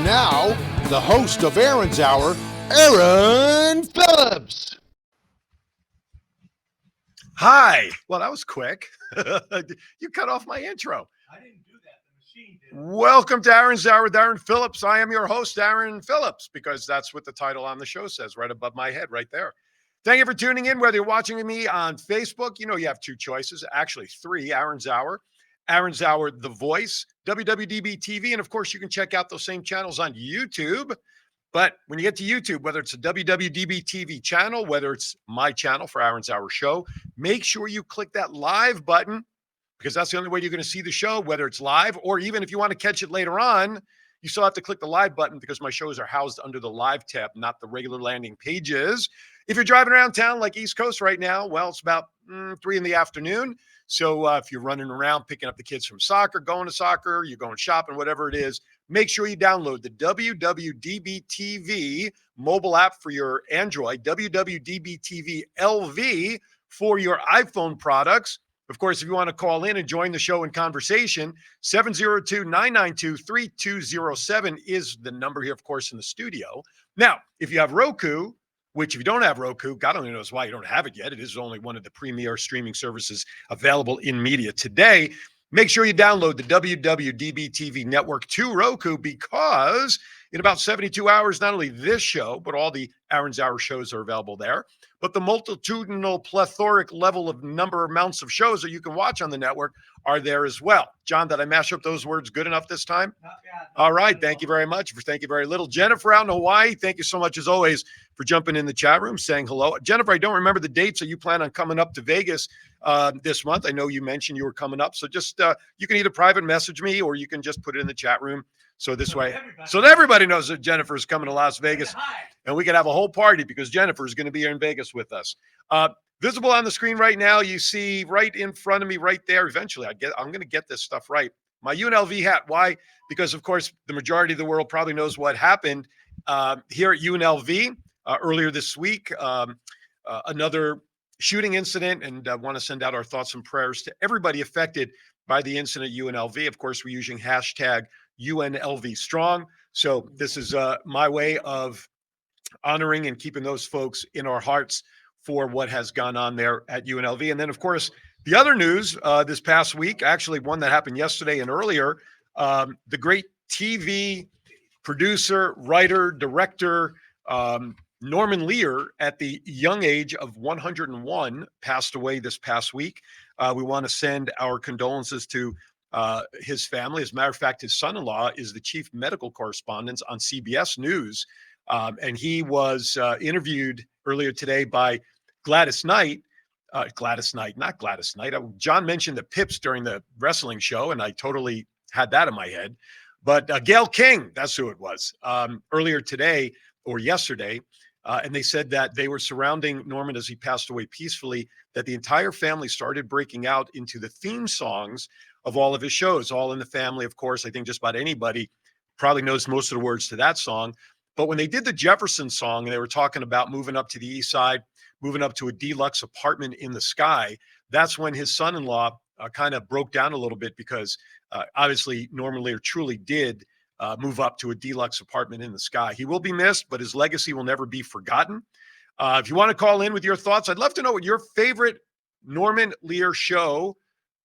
now, the host of Aaron's Hour, Aaron Phillips. Hi. Well, that was quick. You cut off my intro. I didn't do that. The machine did. Welcome to Aaron's Hour with Aaron Phillips. I am your host, Aaron Phillips, because that's what the title on the show says right above my head right there. Thank you for tuning in. Whether you're watching me on Facebook, you know you have two choices, actually three, Aaron's Hour, The Voice, WWDBTV, and of course you can check out those same channels on YouTube. But when you get to YouTube, whether it's a WWDBTV channel, whether it's my channel for Aaron's Hour Show, make sure you click that live button because that's the only way you're going to see the show, whether it's live or even if you want to catch it later on, you still have to click the live button because my shows are housed under the live tab, not the regular landing pages. If you're driving around town like East Coast right now, well, it's about 3 in the afternoon. So if you're running around picking up the kids from soccer, going to soccer, you're going shopping, whatever it is, make sure you download the WWDBTV mobile app for your Android, WWDBTV LV for your iPhone products. Of course, if you want to call in and join the show in conversation, 702-992-3207 is the number here, of course, in the studio. Now, if you have Roku, which if you don't have Roku, God only knows why you don't have it yet. It is only one of the premier streaming services available in media today. Make sure you download the WWDBTV network to Roku because in about 72 hours, not only this show, but all the Aaron's Hour shows are available there. But the multitudinal, plethoric level of amounts of shows that you can watch on the network are there as well. John, did I mash up those words good enough this time? Not bad. All right. Thank you very much. Thank you very little. Jennifer out in Hawaii, thank you so much as always for jumping in the chat room, saying hello. Jennifer, I don't remember the dates. So you plan on coming up to Vegas this month? I know you mentioned you were coming up. So just you can either private message me or you can just put it in the chat room. So this way, so everybody knows that Jennifer is coming to Las Vegas. And we can have a whole party because Jennifer is going to be here in Vegas with us. Visible on the screen right now, you see right in front of me right there. Eventually, I'm going to get this stuff right. My UNLV hat. Why? Because, of course, the majority of the world probably knows what happened here at UNLV earlier this week. Another shooting incident, and I want to send out our thoughts and prayers to everybody affected by the incident at UNLV. Of course, we're using hashtag UNLV Strong. So this is my way of honoring and keeping those folks in our hearts for what has gone on there at UNLV. And then, of course, the other news this past week, actually one that happened yesterday and earlier, the great TV producer, writer, director, Norman Lear, at the young age of 101, passed away this past week. We want to send our condolences to his family. As a matter of fact, his son-in-law is the chief medical correspondent on CBS News. And he was interviewed earlier today by Gladys Knight. Not Gladys Knight. John mentioned the Pips during the wrestling show, and I totally had that in my head. But Gayle King, that's who it was, earlier today or yesterday. And they said that they were surrounding Norman as he passed away peacefully, that the entire family started breaking out into the theme songs of all of his shows, All in the Family, of course. I think just about anybody probably knows most of the words to that song. But when they did the Jefferson song, and they were talking about moving up to the east side, moving up to a deluxe apartment in the sky, that's when his son-in-law kind of broke down a little bit because obviously Norman Lear truly did move up to a deluxe apartment in the sky. He will be missed, but his legacy will never be forgotten. If you want to call in with your thoughts, I'd love to know what your favorite Norman Lear show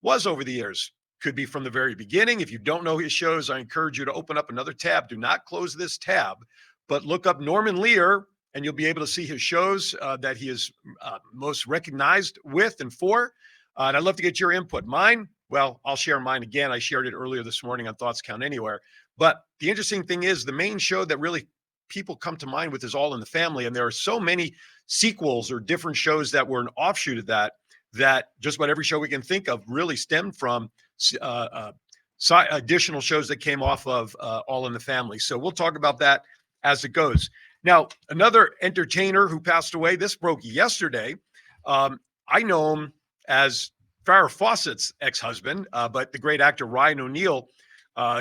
was over the years. Could be from the very beginning. If you don't know his shows, I encourage you to open up another tab. Do not close this tab, but look up Norman Lear, and you'll be able to see his shows that he is most recognized with and for. And I'd love to get your input. Mine, well, I'll share mine again. I shared it earlier this morning on Thoughts Count Anywhere. But the interesting thing is the main show that really people come to mind with is All in the Family. And there are so many sequels or different shows that were an offshoot of that just about every show we can think of really stemmed from additional shows that came off of All in the Family. So we'll talk about that as it goes. Now, another entertainer who passed away, this broke yesterday. I know him as Farrah Fawcett's ex-husband, but the great actor Ryan O'Neal,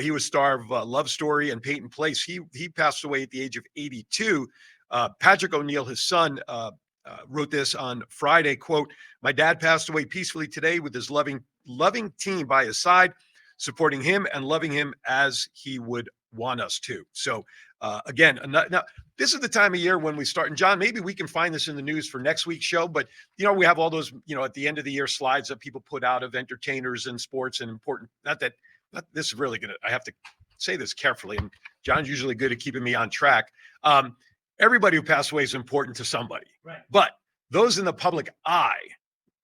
he was star of Love Story and Peyton Place. He passed away at the age of 82. Patrick O'Neal, his son, wrote this on Friday, quote, "My dad passed away peacefully today with his loving team by his side, supporting him and loving him as he would want us to. So again, now this is the time of year when we start. And John, maybe we can find this in the news for next week's show. But we have all those at the end of the year slides that people put out of entertainers and sports and important. Not this is really gonna. I have to say this carefully. And John's usually good at keeping me on track. Everybody who passed away is important to somebody, Right. But those in the public eye.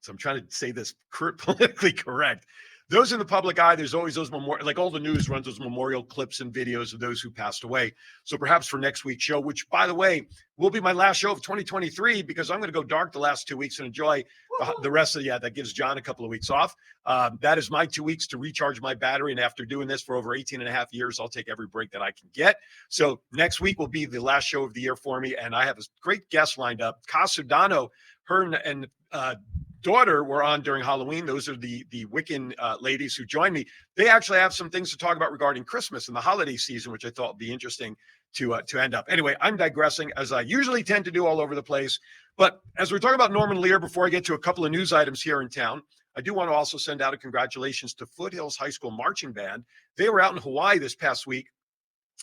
So I'm trying to say this politically correct. Those in the public eye, there's always those memorial, like all the news runs those memorial clips and videos of those who passed away. So perhaps for next week's show, which by the way, will be my last show of 2023, because I'm going to go dark the last 2 weeks and enjoy the rest of that gives John a couple of weeks off. That is my 2 weeks to recharge my battery. And after doing this for over 18 and a half years, I'll take every break that I can get. So next week will be the last show of the year for me. And I have a great guest lined up. Casudano, her and daughter were on during Halloween. Those are the Wiccan ladies who joined me. They actually have some things to talk about regarding Christmas and the holiday season, which I thought would be interesting to end up. Anyway, I'm digressing, as I usually tend to do, all over the place. But as we're talking about Norman Lear, before I get to a couple of news items here in town, I do want to also send out a congratulations to Foothills High School Marching Band. They were out in Hawaii this past week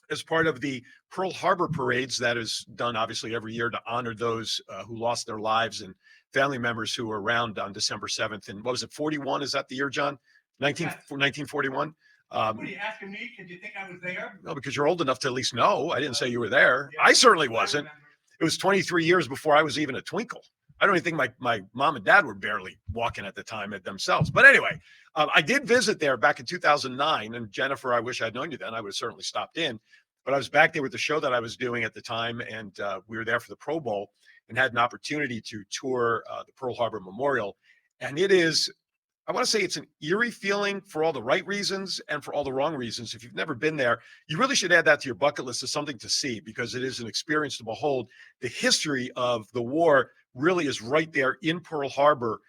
as part of the Pearl Harbor parades that is done obviously every year to honor those who lost their lives and family members who were around on December 7th. And what was it, 41? Is that the year, John? 1941? What are you asking me? Did you think I was there? No, because you're old enough to at least know. I didn't say you were there. Yeah, I certainly wasn't. remember. It was 23 years before I was even a twinkle. I don't even think my mom and dad were barely walking at the time at themselves. But anyway, I did visit there back in 2009. And Jennifer, I wish I'd known you then. I would have certainly stopped in. But I was back there with the show that I was doing at the time. And we were there for the Pro Bowl and had an opportunity to tour the Pearl Harbor Memorial. And it is, I want to say it's an eerie feeling for all the right reasons and for all the wrong reasons. If you've never been there, you really should add that to your bucket list as something to see, because it is an experience to behold. The history of the war really is right there in Pearl Harbor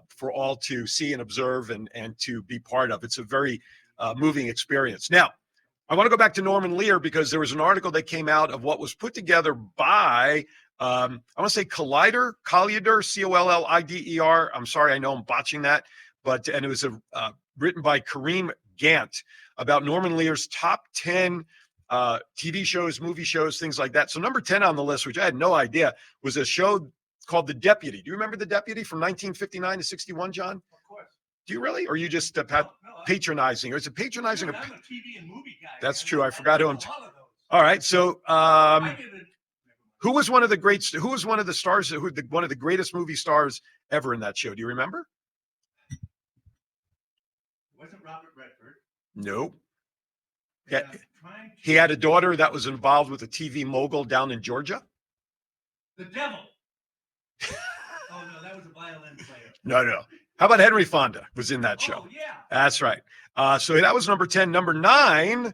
for all to see and observe and to be part of. It's a very moving experience. Now, I want to go back to Norman Lear, because there was an article that came out of what was put together by I want to say Collider, Collider. I'm sorry, I know I'm botching that, and it was written by Kareem Gant about Norman Lear's top 10 TV shows, movie shows, things like that. So number 10 on the list, which I had no idea, was a show called The Deputy. Do you remember The Deputy from 1959 to 61, John? Of course. Do you really? Or are you just patronizing? Or is it patronizing? I'm a TV and movie guy. That's true. I forgot who I'm. All All right. So I did it. who was one of the greats? Who was one of the stars? One of the greatest movie stars ever in that show? Do you remember? Wasn't Robert Redford? No. And Yeah. I'm trying to- He had a daughter that was involved with a TV mogul down in Georgia. The Devil. Oh no, that was a violin player. No. How about Henry Fonda was in that show? Oh yeah. That's right. So that was number 10. Number 9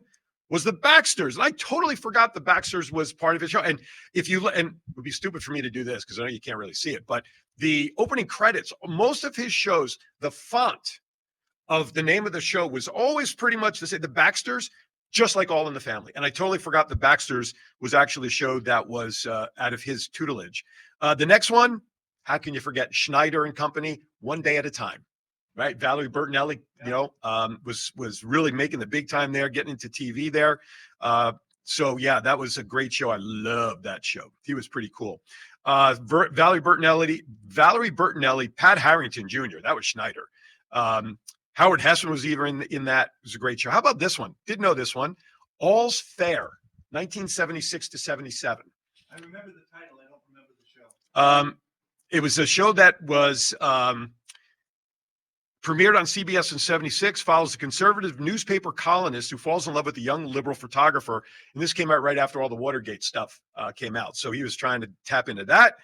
was the Baxters. And I totally forgot the Baxters was part of his show. And and it would be stupid for me to do this because I know you can't really see it, but the opening credits, most of his shows, the font of the name of the show was always pretty much the same. The Baxters, just like All in the Family. And I totally forgot the Baxters was actually a show that was out of his tutelage. The next one, how can you forget? Schneider and Company, One Day at a Time. Right, Valerie Bertinelli, was really making the big time there, getting into TV there. So yeah, that was a great show. I loved that show. He was pretty cool. Valerie Bertinelli, Pat Harrington Jr. That was Schneider. Howard Hesseman was even in that. It was a great show. How about this one? Didn't know this one. All's Fair, 1976 to 77. I remember the title. I don't remember the show. It was a show that was premiered on CBS in 76, follows a conservative newspaper columnist who falls in love with a young liberal photographer. And this came out right after all the Watergate stuff came out. So he was trying to tap into that.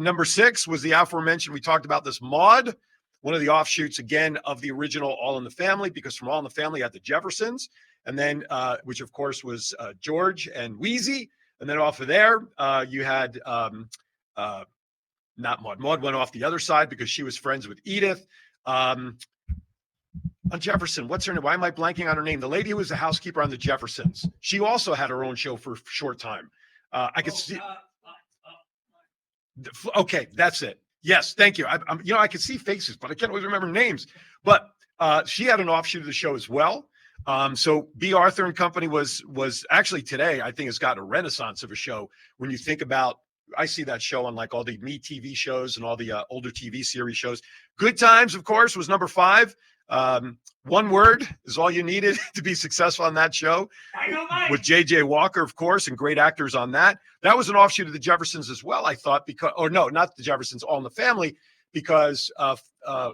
Number 6 was the aforementioned, we talked about this, Maude, one of the offshoots, again, of the original All in the Family, because from All in the Family you had the Jeffersons, and then, which of course was George and Wheezy. And then off of there, you had not Maude. Maude went off the other side because she was friends with Edith. On Jefferson, what's her name? Why am I blanking on her name? The lady who was the housekeeper on the Jeffersons. She also had her own show for a short time. I could see. Okay, that's it. Yes, thank you. I could see faces, but I can't always remember names. But she had an offshoot of the show as well. So B. Arthur and Company was actually today, I think it's got a renaissance of a show. When you think about, I see that show on like all the Me TV shows and all the older TV series shows. Good Times, of course, was number 5. One word is all you needed to be successful on that show. With J.J. Walker, of course, and great actors on that. That was an offshoot of the Jeffersons as well, I thought, because, or no, not the Jeffersons, All in the Family, because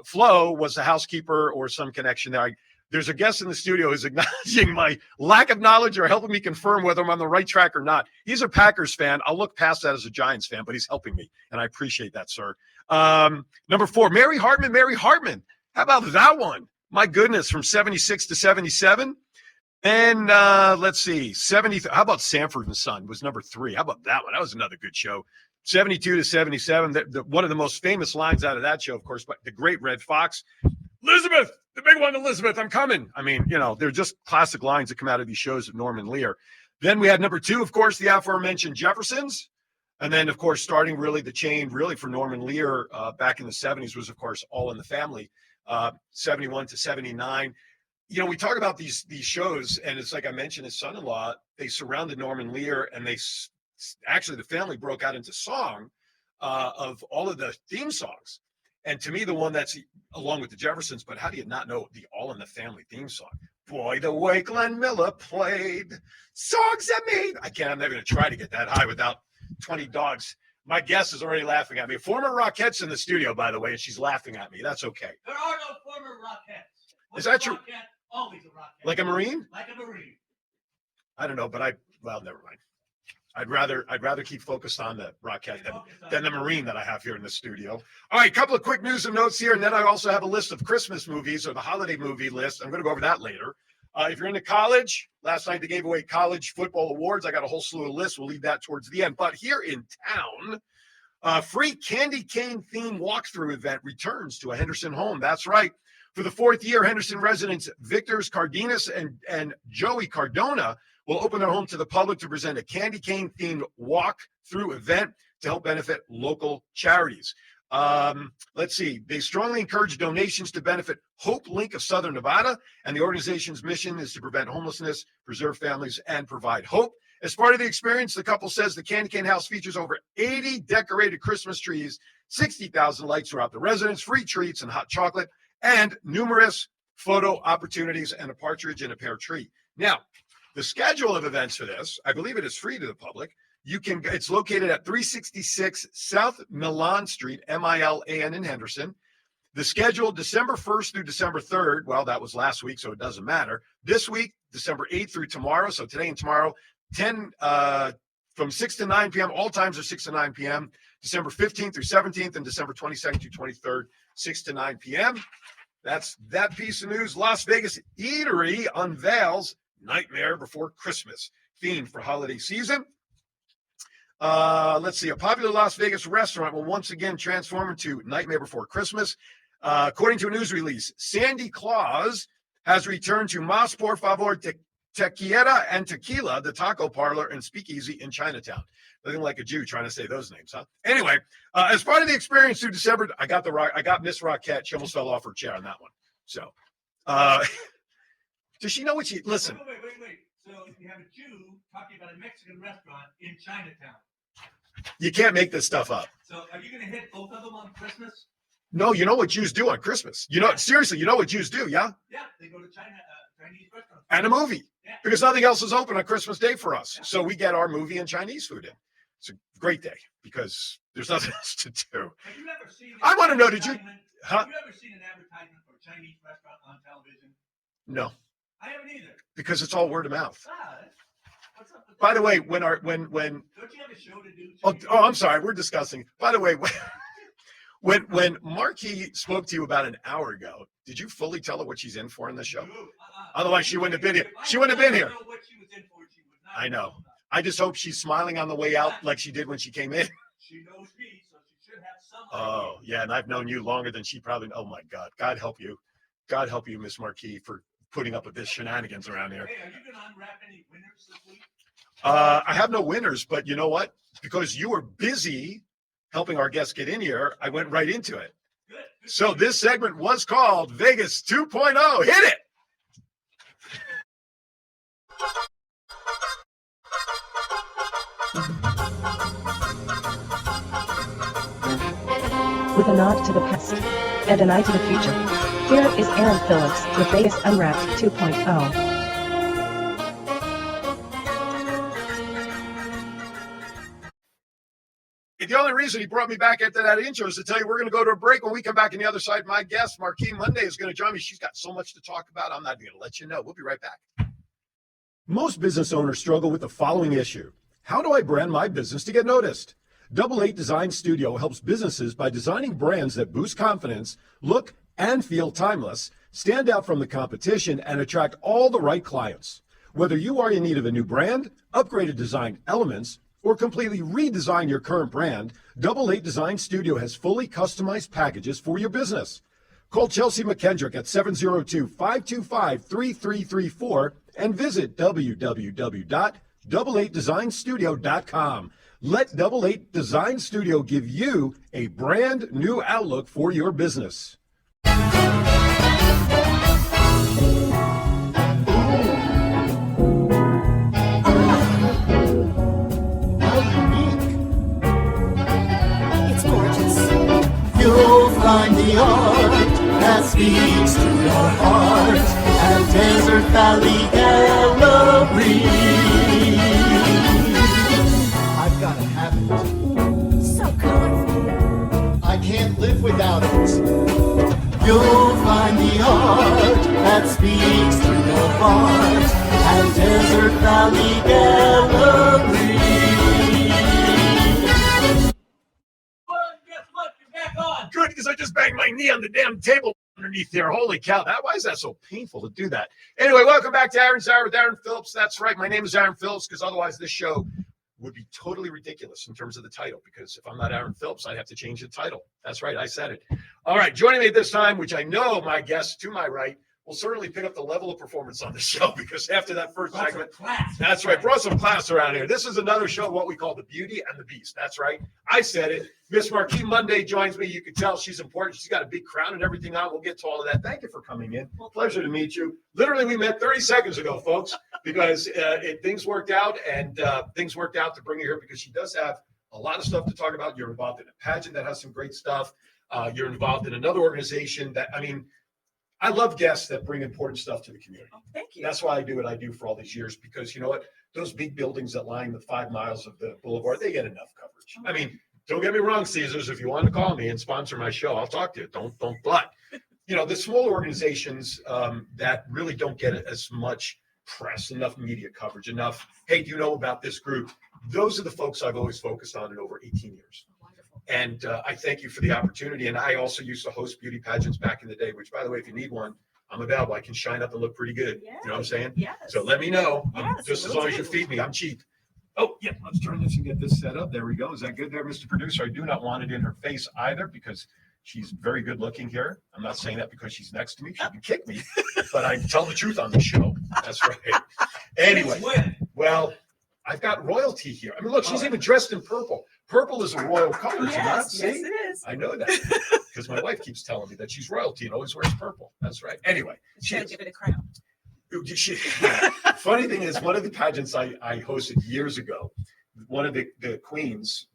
Flo was the housekeeper or some connection there. There's a guest in the studio who's acknowledging my lack of knowledge or helping me confirm whether I'm on the right track or not. He's a Packers fan. I'll look past that as a Giants fan, but he's helping me, and I appreciate that, sir. Number 4, Mary Hartman. Mary Hartman. How about that one? My goodness, from 76 to 77. And let's see, 70. How about Sanford and Son was number 3? How about that one? That was another good show. 72 to 77. One of the most famous lines out of that show, of course, but the great Red Fox. Elizabeth, the big one, Elizabeth, I'm coming. I mean, they're just classic lines that come out of these shows of Norman Lear. Then we had number 2, of course, the aforementioned Jeffersons. And then, of course, starting really the chain really for Norman Lear back in the 70s was, of course, All in the Family, 71 to 79. We talk about these shows, and it's like I mentioned, his son-in-law, they surrounded Norman Lear, and actually the family broke out into song of all of the theme songs. And to me, the one that's along with the Jeffersons, but how do you not know the All in the Family theme song? Boy, the way Glenn Miller played songs that made. I'm never going to try to get that high without 20 dogs. My guest is already laughing at me. Former Rockettes in the studio, by the way, and she's laughing at me. That's okay. There are no former Rockettes. Is that true? Rockette, always a Rockette. Like a Marine? Like a Marine. I don't know, but never mind. I'd rather keep focused on the Rockette than the Marine that I have here in the studio. All right, a couple of quick news and notes here, and then I also have a list of Christmas movies or the holiday movie list. I'm going to go over that later. If you're into college, last night they gave away college football awards. I got a whole slew of lists. We'll leave that towards the end. But here in town, free candy cane theme walkthrough event returns to a Henderson home. That's right. For the 4th year, Henderson residents Victor's Cardenas and Joey Cardona will open their home to the public to present a candy cane themed walk-through event to help benefit local charities. Let's see. They strongly encourage donations to benefit Hope Link of Southern Nevada, and the organization's mission is to prevent homelessness, preserve families, and provide hope. As part of the experience, the couple says the Candy Cane House features over 80 decorated Christmas trees, 60,000 lights throughout the residence, free treats and hot chocolate, and numerous photo opportunities and a partridge in a pear tree. Now, the schedule of events for this, I believe it is free to the public. It's located at 366 South Milan Street, Milan in Henderson. The schedule, December 1st through December 3rd. Well, that was last week, so it doesn't matter. This week, December 8th through tomorrow. So today and tomorrow, from 6 to 9 p.m. All times are 6 to 9 p.m. December 15th through 17th and December 22nd through 23rd, 6 to 9 p.m. That's that piece of news. Las Vegas Eatery unveils Nightmare Before Christmas theme for holiday season. Let's see. A popular Las Vegas restaurant will once again transform into Nightmare Before Christmas. According to a news release, Sandy Claus has returned to Mas Por Favor Tequila and Tequila, the taco parlor and speakeasy in Chinatown. Nothing like a Jew trying to say those names, huh? Anyway, as part of the experience through December, I got Miss Rockette. She almost fell off her chair on that one. So, does she know what she? Listen. Wait. So you have a Jew talking about a Mexican restaurant in Chinatown. You can't make this stuff up. So are you going to hit both of them on Christmas? No, you know what Jews do on Christmas. Seriously, you know what Jews do, yeah? Yeah, they go to Chinese restaurants. And a movie. Yeah. Because nothing else is open on Christmas Day for us. Yeah. So we get our movie and Chinese food in. It's a great day because there's nothing else to do. Have you ever seen I want to know, did you? Have you ever seen an advertisement for a Chinese restaurant on television? No. I haven't either. Because it's all word of mouth. What's up with By that? the way, when Don't you have a show to do? oh, I'm sorry, we're discussing. By the way, when Marque spoke to you about an hour ago, did you fully tell her what she's in for in the show? Otherwise, she wouldn't have been here. She wouldn't have been here. What she was in for, she would not. I know. I just hope she's smiling on the way out like she did when she came in. She knows me, so she should have some. Oh, yeah, and I've known you longer than she probably. Oh my God, God help you, Miss Marque, for putting up with this shenanigans around here. Hey, are you going to unwrap any winners this week? I have no winners, but you know what? Because you were busy helping our guests get in here, I went right into it. Good. So this segment was called Vegas 2.0. Hit it. with a nod to the past and an eye to the future. Here is Aaron Phillips with Vegas Unwrapped 2.0. The only reason he brought me back after that intro is to tell you we're going to go to a break. When we come back on the other side, my guest, Marque Munday, is going to join me. She's got so much to talk about. I'm not even going to let you know. We'll be right back. Most business owners struggle with the following issue. How do I brand my business to get noticed? 88 Design Studio helps businesses by designing brands that boost confidence, look and feel timeless, stand out from the competition, and attract all the right clients. Whether you are in need of a new brand, upgraded design elements, or completely redesign your current brand, 88 Design Studio has fully customized packages for your business. Call Chelsea McKendrick at 702-525-3334 and visit www.88designstudio.com. Let 88 Design Studio give you a brand new outlook for your business. You'll find the art that speaks to your heart at Desert Valley Gallery. I've got to have it. So colorful. I can't live without it. You'll find the art that speaks to your heart at Desert Valley Gallery. Good, because I just banged my knee on the damn table underneath there. Holy cow. Why is that so painful to do that? Anyway, welcome back to Aaron's Hour with Aaron Phillips. That's right. My name is Aaron Phillips, because otherwise this show would be totally ridiculous in terms of the title, because if I'm not Aaron Phillips, I'd have to change the title. That's right. I said it. All right. Joining me this time, which I know my guest to my right will certainly pick up the level of performance on the show, because after that first segment, that's right, brought some class around here. This is another show, what we call the Beauty and the Beast. That's right. I said it. Miss Marque Munday joins me. You can tell she's important. She's got a big crown and everything on. We'll get to all of that. Thank you for coming in. Pleasure to meet you. Literally, we met 30 seconds ago, folks, because things worked out, and things worked out to bring you here because she does have a lot of stuff to talk about. You're involved in a pageant that has some great stuff. You're involved in another organization that, I love guests that bring important stuff to the community. Oh, thank you. That's why I do what I do for all these years, because you know what? Those big buildings that line the 5 miles of the boulevard, they get enough coverage. Don't get me wrong, Caesars, if you want to call me and sponsor my show, I'll talk to you. Don't, but the smaller organizations that really don't get as much press, enough media coverage, enough, hey, do you know about this group? Those are the folks I've always focused on in over 18 years. And I thank you for the opportunity. And I also used to host beauty pageants back in the day, which, by the way, if you need one, I'm available. I can shine up and look pretty good. Yes. You know what I'm saying? Yes. So let me know. Yes, Just as long as you feed me, I'm cheap. Oh, yeah. Let's turn this and get this set up. There we go. Is that good there, Mr. Producer? I do not want it in her face either, because she's very good looking here. I'm not saying that because she's next to me. She can kick me, but I tell the truth on the show. That's right. Anyway, well, I've got royalty here. Look, she's even dressed in purple. Purple is a royal color, is it not? See? Yes, it is. I know that because my wife keeps telling me that she's royalty and always wears purple. That's right. Anyway, She give it a crown. Funny thing is, one of the pageants I hosted years ago, one of the queens,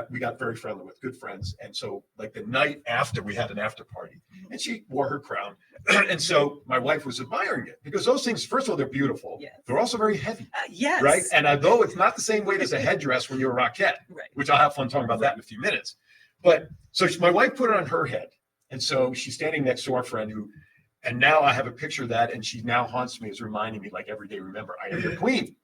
we got very friendly with, good friends. And so like the night after, we had an after party and she wore her crown. And so my wife was admiring it because those things, first of all, they're beautiful. Yes. They're also very heavy. Yes. Right. And although it's not the same weight as a headdress when you're a Rockette, Right. which I'll have fun talking about that in a few minutes. But so my wife put it on her head. And so she's standing next to our friend and now I have a picture of that. And she now haunts me as reminding me, like every day, remember, I am your queen.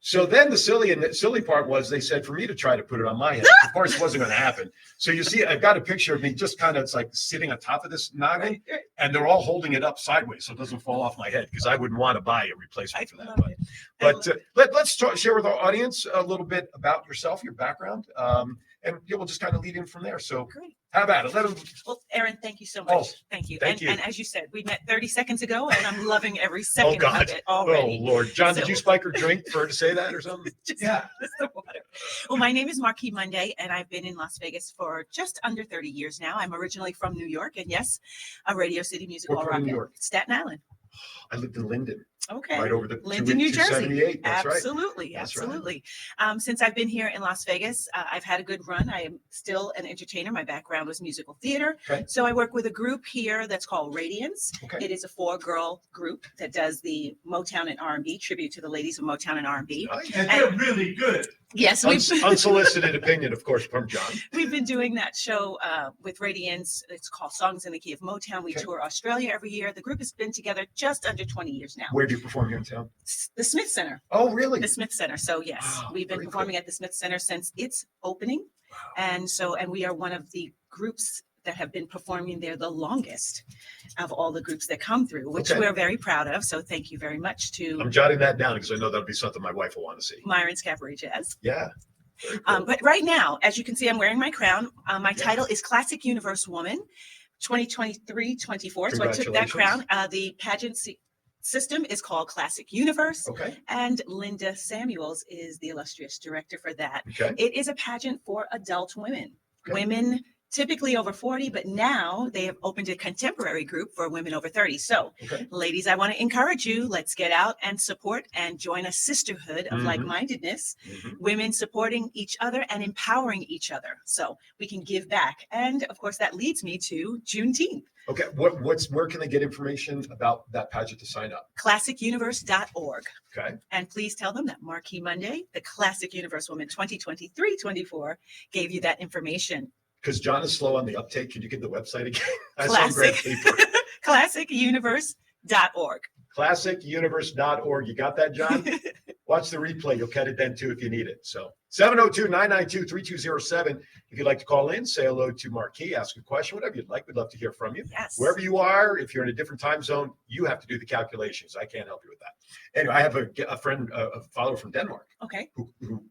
So then the silly part was they said for me to try to put it on my head. Of course, it wasn't going to happen. So you see, I've got a picture of me just kind of, it's like sitting on top of this noggin, and they're all holding it up sideways so it doesn't fall off my head because I wouldn't want to buy a replacement for that. Let's share with our audience a little bit about yourself, your background, and we'll just kind of lead in from there. So Great. How about it? Well, Aaron, thank you so much. Oh, thank you. thank you. And as you said, we met 30 seconds ago, and I'm loving every second of it already. Oh, Lord. John, did you spike her drink for her to say that or something? Just the water. Well, my name is Marque Munday, and I've been in Las Vegas for just under 30 years now. I'm originally from New York, and yes, a Radio City Music What Hall part of rocket. New York? Staten Island. I lived in Linden. Okay. Right over the Linden, New Jersey. 278. That's right. Absolutely. That's right. Absolutely. Since I've been here in Las Vegas, I've had a good run. I am still an entertainer. My background was musical theater. Okay. So I work with a group here that's called Radiance. Okay. It is a 4-girl group that does the Motown and R&B, tribute to the ladies of Motown and R&B. Nice. And they're really good. Yes, Unsolicited opinion, of course, from John. we've been doing that show with Radiance. It's called Songs in the Key of Motown. We Okay. tour Australia every year. The group has been together just under 20 years now. Where do you perform here in town? The Smith Center. Oh, really? The Smith Center. So yes, Wow, we've been very performing at the Smith Center since its opening. Wow. And we are one of the groups that have been performing there the longest of all the groups that come through, which Okay. we're very proud of. So thank you very much to I'm jotting that down because I know that'll be something my wife will want to see. Myron's Cabaret Jazz. Yeah. Very cool. But right now, as you can see, I'm wearing my crown. My Yeah. title is Classic Universe Woman 2023-24. So I took that crown. The pageant system is called Classic Universe. Okay. And Linda Samuels is the illustrious director for that. Okay. It is a pageant for adult women. Okay. Women typically over 40, but now they have opened a contemporary group for women over 30. So, Okay. ladies, I want to encourage you. Let's get out and support and join a sisterhood of Mhm. like-mindedness, Mhm. women supporting each other and empowering each other so we can give back. And of course, that leads me to Juneteenth. Okay. Where can they get information about that pageant to sign up? ClassicUniverse.org. Okay. And please tell them that Marque Munday, the Classic Universe Woman 2023-24, gave you that information. Because John is slow on the uptake. Can you get the website again? I saw Classic. great paper. ClassicUniverse.org. ClassicUniverse.org. You got that, John? Watch the replay. You'll get it then too if you need it. So 702-992-3207. If you'd like to call in, say hello to Marquis, ask a question, whatever you'd like. We'd love to hear from you. Yes. Wherever you are, if you're in a different time zone, you have to do the calculations. I can't help you with that. Anyway, I have a friend, a follower from Denmark Okay. who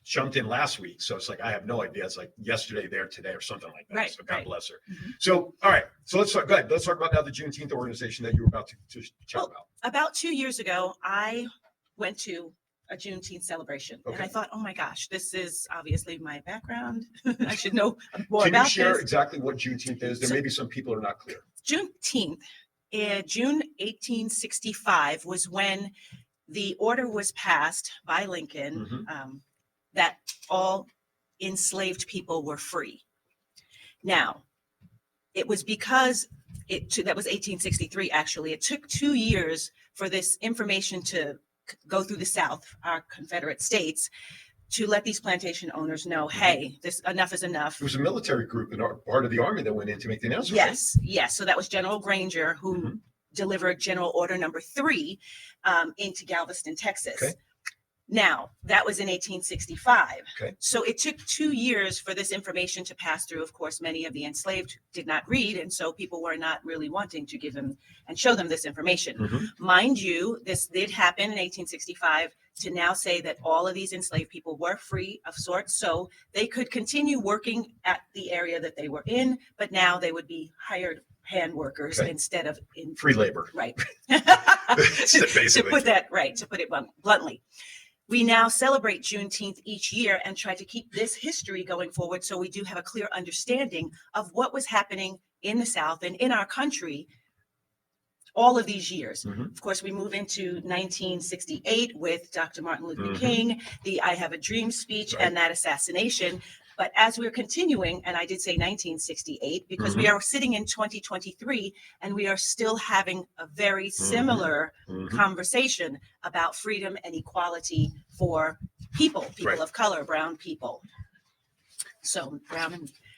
jumped in last week. So it's like, I have no idea. It's like yesterday, there, today, or something like that. Right, So God right. bless her. Mhm. So, all right. So let's talk. Go ahead. Let's talk about now the Juneteenth organization that you were about to chat Well, about. About 2 years ago, I went to a Juneteenth celebration. And I Okay. thought, oh my gosh, this is obviously my background. I should know more Can you about share this. exactly what Juneteenth is? There So- may be some people who are not clear. Juneteenth, June 1865 was when the order was passed by Lincoln Mhm. that all enslaved people were free. Now, it was because that was 1863, actually. It took 2 years for this information to go through the South, our Confederate states, to let these plantation owners know, hey, this enough is enough. It was a military group and part of the army that went in to make the announcement. right? Yes, yes. So that was General Granger who Mhm. delivered General Order Number 3 into Galveston, Texas. Okay. Now, that was in 1865. Okay. So it took 2 years for this information to pass through. Of course, many of the enslaved did not read, and so people were not really wanting to give them and show them this information. Mhm. Mind you, this did happen in 1865 to now say that all of these enslaved people were free of sorts, so they could continue working at the area that they were in, but now they would be hired hand workers Okay. instead of in Free labor. right. That's it, to basically. put that right, to put it bluntly. We now celebrate Juneteenth each year and try to keep this history going forward so we do have a clear understanding of what was happening in the South and in our country all of these years. Mhm. Of course, we move into 1968 with Dr. Martin Luther Mhm. King, the I Have a Dream speech, Right. and that assassination. But as we're continuing, and I did say 1968 because we are sitting in 2023 and we are still having a very similar Mhm. conversation about freedom and equality for people Right. of color, brown people. So brown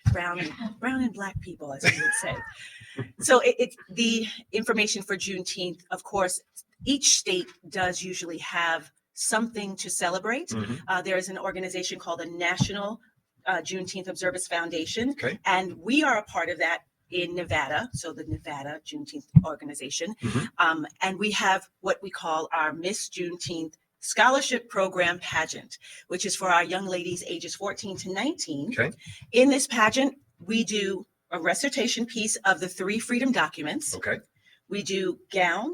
and black people, as we would say. So it's the information for Juneteenth. Of course, each state does usually have something to celebrate. Mhm. There is an organization called the National Juneteenth Observers Foundation, Okay. and we are a part of that in Nevada. So the Nevada Juneteenth organization, Mhm. and we have what we call our Miss Juneteenth Scholarship Program pageant, which is for our young ladies ages 14 to 19. Okay. In this pageant, we do a recitation piece of the 3 freedom documents. Okay. We do gown,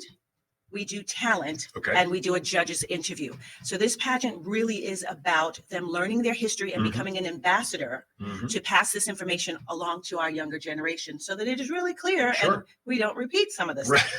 we do talent, Okay. and we do a judge's interview. So this pageant really is about them learning their history and Mhm. becoming an ambassador Mhm. to pass this information along to our younger generation so that it is really clear Sure. and we don't repeat some of this Right. stuff.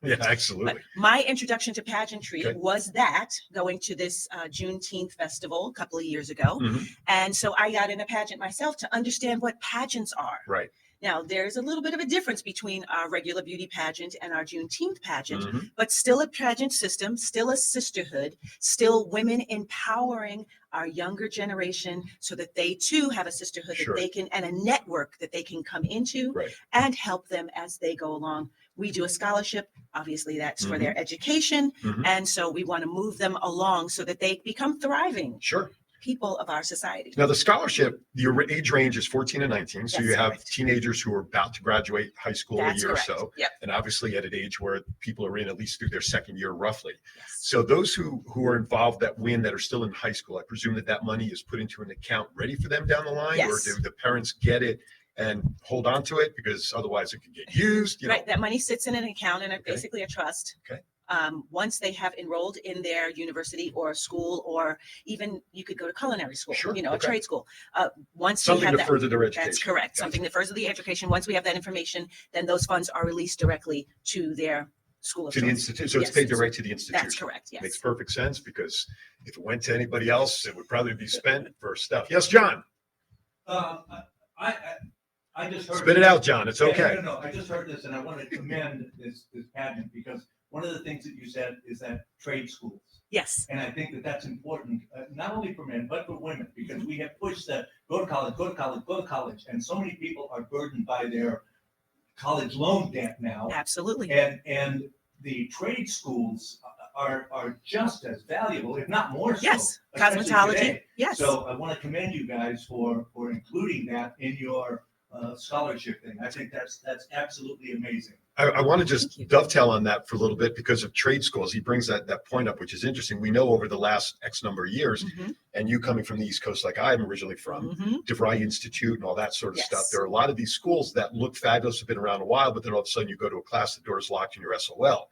Yeah, absolutely. But my introduction to pageantry Okay. was that going to this Juneteenth festival a couple of years ago. Mhm. And so I got in a pageant myself to understand what pageants are. Right. Now, there's a little bit of a difference between our regular beauty pageant and our Juneteenth pageant, Mhm. but still a pageant system, still a sisterhood, still women empowering our younger generation so that they too have a sisterhood Sure. that they can, and a network that they can come into Right. and help them as they go along. We do a scholarship. Obviously, that's for Mm-hmm. their education. Mhm. And so we want to move them along so that they become thriving Sure. people of our society. Now, the scholarship, your age range is 14 and 19. So That's you have correct. teenagers who are about to graduate high school That's a year correct. or so. Yep. And obviously at an age where people are in at least through their second year, roughly. Yes. So those who are involved that win that are still in high school, I presume that money is put into an account ready for them down the line? Or Yes. do the parents get it and hold on to it because otherwise it could get used? Right. That money sits in an account and Okay. basically a trust. Okay. Once they have enrolled in their university or school, or even you could go to culinary school, Sure, a okay. trade school. Once we Something have to that, further their education. that's correct. Gotcha. Something that furthers the education. Once we have that information, then those funds are released directly to their school of To the choice. institute. So it's Yes. paid direct to the institution. That's correct. Yes. Makes perfect sense because if it went to anybody else, it would probably be spent for stuff. Yes, John. I just heard. Spit it out, John. It's Yeah, okay. No, I just heard this and I want to commend this pageant because one of the things that you said is that trade schools. Yes. And I think that that's important, not only for men, but for women, because we have pushed that go to college, go to college, go to college. And so many people are burdened by their college loan debt now. Absolutely. And the trade schools are just as valuable, if not more so. Yes. especially Cosmetology. today. Yes. So I want to commend you guys for including that in your scholarship thing. I think that's absolutely amazing. I want to Thank just you. dovetail on that for a little bit because of trade schools. He brings that point up, which is interesting. We know over the last X number of years, Mhm. and you coming from the East Coast like I'm originally from, Mhm. DeVry Institute and all that sort of Yes. stuff. There are a lot of these schools that look fabulous, have been around a while, but then all of a sudden you go to a class, the door's locked and you're SOL.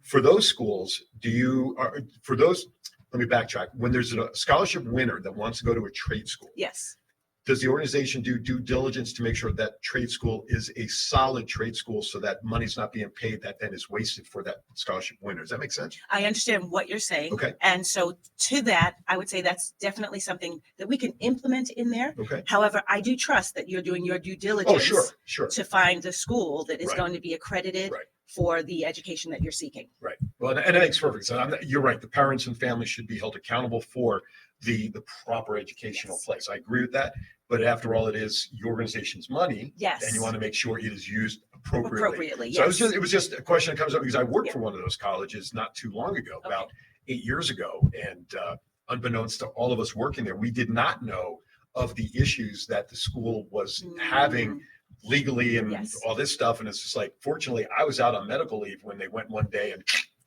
For those schools, let me backtrack. When there's a scholarship winner that wants to go to a trade school, Yes. does the organization do due diligence to make sure that trade school is a solid trade school so that money's not being paid that then is wasted for that scholarship winner? Does that make sense? I understand what you're saying. Okay. And so to that, I would say that's definitely something that we can implement in there. Okay. However, I do trust that you're doing your due Oh, diligence sure. to find the school that is Right. going to be accredited Right. for the education that you're seeking. Right. Well, and that makes perfect sense. You're right. The parents and families should be held accountable for the proper educational Yes. place. I agree with that. But after all, it is your organization's money. Yes. And you want to make sure it is used appropriately. Appropriately, So yes. it was just a question that comes up because I worked Yeah. for one of those colleges not too long ago, Okay. about 8 years ago. And unbeknownst to all of us working there, we did not know of the issues that the school was having legally and Yes. all this stuff. And it's just like, fortunately, I was out on medical leave when they went one day and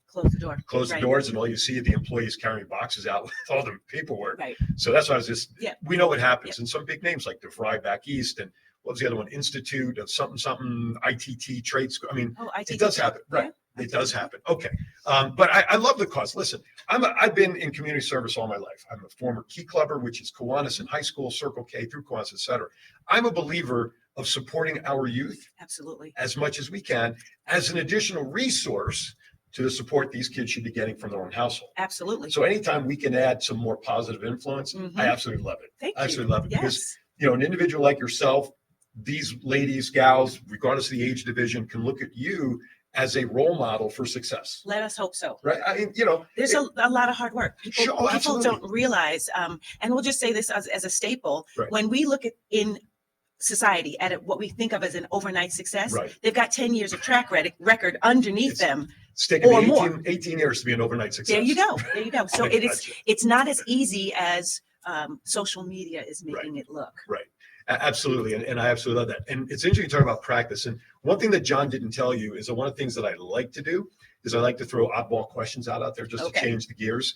Close the door. closed the Right. doors, and all you see are the employees carrying boxes out with all the paperwork. Right. So that's why I was just, Yeah. we know what happens. And some big names like DeVry back east, and what was the other one? Institute of something, ITT trade school. I mean, Oh, it does happen. Right. It does happen. Okay. But I love the cause. Listen, I've been in community service all my life. I'm a former Key Clubber, which is Kiwanis in high school, Circle K through Kiwanis, et cetera. I'm a believer of supporting our youth Absolutely. as much as we can as an additional resource to the support these kids should be getting from their own household. Absolutely. So anytime we can add some more positive influence, Mhm. I absolutely love it. Thank I you. absolutely love it because, Yes. an individual like yourself, these ladies, gals, regardless of the age division, can look at you as a role model for success, Let us hope so. right? There's a lot of hard work. People, Sure, people absolutely. don't realize, and we'll just say this as a staple. Right. When we look at in society at what we think of as an overnight success, Right. they've got 10 years of track record underneath It's them. It's taken Or me more. 18 years to be an overnight success. There you go. There you go. So I gotcha. it's not as easy as social media is making it look. Right. Absolutely. And I absolutely love that. And it's interesting to talk about practice. And one thing that John didn't tell you is that one of the things that I like to do is I like to throw oddball questions out there just Okay. to change the gears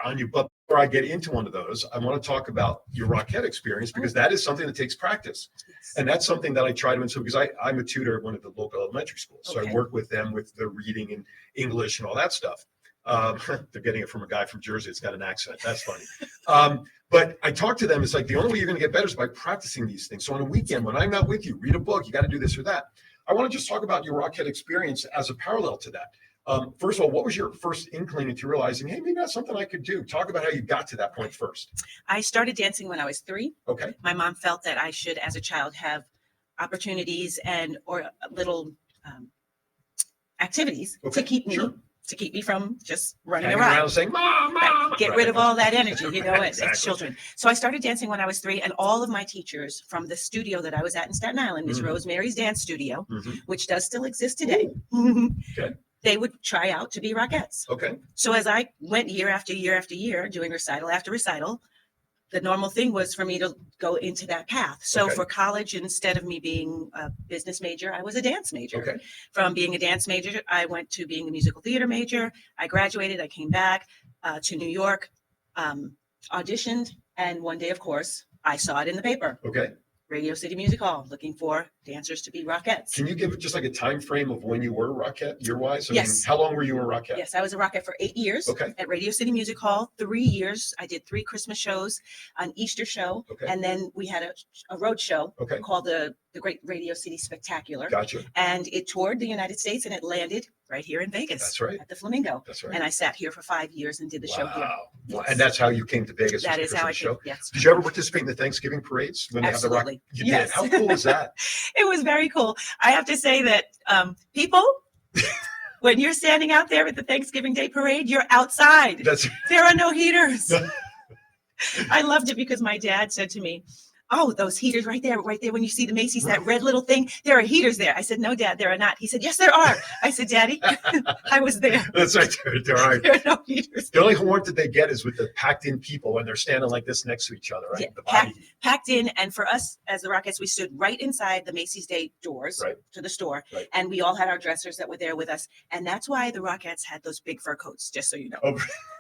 on you. But before I get into one of those, I want to talk about your Rockette experience because that is something that takes practice. Yes. And that's something that I try to instill because I'm a tutor at one of the local elementary schools. So Okay. I work with them with the reading and English and all that stuff. They're getting it from a guy from Jersey. It's got an accent. That's funny. But I talk to them. It's like the only way you're going to get better is by practicing these things. So on a weekend, when I'm not with you, read a book. You got to do this or that. I want to just talk about your Rockette experience as a parallel to that. First of all, what was your first inkling into realizing, hey, maybe that's something I could do? Talk about how you got to that point first. I started dancing when I was 3. Okay. My mom felt that I should, as a child, have opportunities and or little activities Okay, to keep me from just running Hanging around. around saying, Mom, Right. Mom. Get Right. rid of all that energy, you know, as Exactly. children. So I started dancing when I was 3, and all of my teachers from the studio that I was at in Staten Island, Miss Mhm. Rosemary's Dance Studio, Mhm. which does still exist today, Okay. they would try out to be Rockettes. Okay. So as I went year after year after year, doing recital after recital, the normal thing was for me to go into that path. So Okay. for college, instead of me being a business major, I was a dance major. Okay. From being a dance major, I went to being a musical theater major. I graduated, I came back to New York, auditioned, and one day, of course, I saw it in the paper. Okay. Radio City Music Hall, looking for dancers to be Rockettes. Can you give just like a time frame of when you were a Rockette, year-wise? I mean, Yes. how long were you a Rockette? Yes, I was a Rockette for 8 years Okay. at Radio City Music Hall. 3 years. I did 3 Christmas shows, an Easter show, Okay. and then we had a road show Okay. called the Great Radio City Spectacular. Gotcha. And it toured the United States, and it landed right here in Vegas. That's right. At the Flamingo. That's right. And I sat here for 5 years and did the show here. Wow. Yes. And that's how you came to Vegas. That was is because how of I the show. came. Yes. Did you ever participate in the Thanksgiving parades when they have the rock? Absolutely. You Yes. did. How cool is that? It was very cool. I have to say that people, when you're standing out there at the Thanksgiving Day parade, you're outside. That's There are no heaters. I loved it because my dad said to me, "Oh, those heaters right there when you see the Macy's, that red little thing, there are heaters there." I said, "No, Dad, there are not." He said, "Yes, there are." I said, "Daddy, I was there. that's right. There are. There are no heaters." The only warmth that they get is with the packed in people when they're standing like this next to each other, right? Yeah, The body heat. Packed in, and for us as the Rockettes, we stood right inside the Macy's Day doors Right. to the store, Right. and we all had our dressers that were there with us, and that's why the Rockettes had those big fur coats, just so you know, Oh,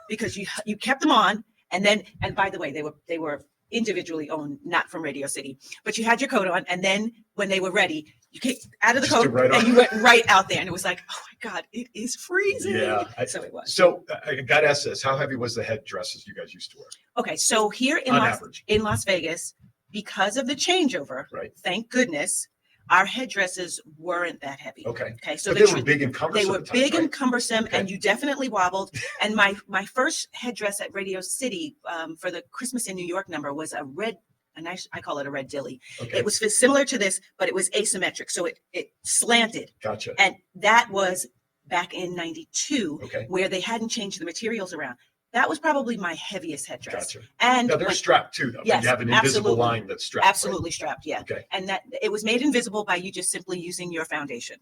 because you kept them on, and by the way, they were individually owned, not from Radio City, but you had your coat on, and then when they were ready, you came out of the Just coat right and on. you went right out there, and it was like, oh my God, it is freezing. Yeah, So it was. So I got to ask this: how heavy was the head dresses you guys used to wear Okay, so here on average? in Las Vegas, because of the changeover, Right. thank goodness, our headdresses weren't that heavy. Okay. Okay, so But they were big and cumbersome. they were at times, big right? and cumbersome, Okay. and you definitely wobbled. And my first headdress at Radio City for the Christmas in New York number was a red, I call it a red dilly. Okay. It was similar to this, but it was asymmetric, so it slanted, Gotcha. and that was back in '92, Okay. where they hadn't changed the materials around. That was probably my heaviest headdress. Gotcha. And Now they're like, strapped too, though. Yes, You have an invisible absolutely. line that's strapped. right? absolutely strapped, yeah. Okay. And that it was made invisible by you just simply using your foundation.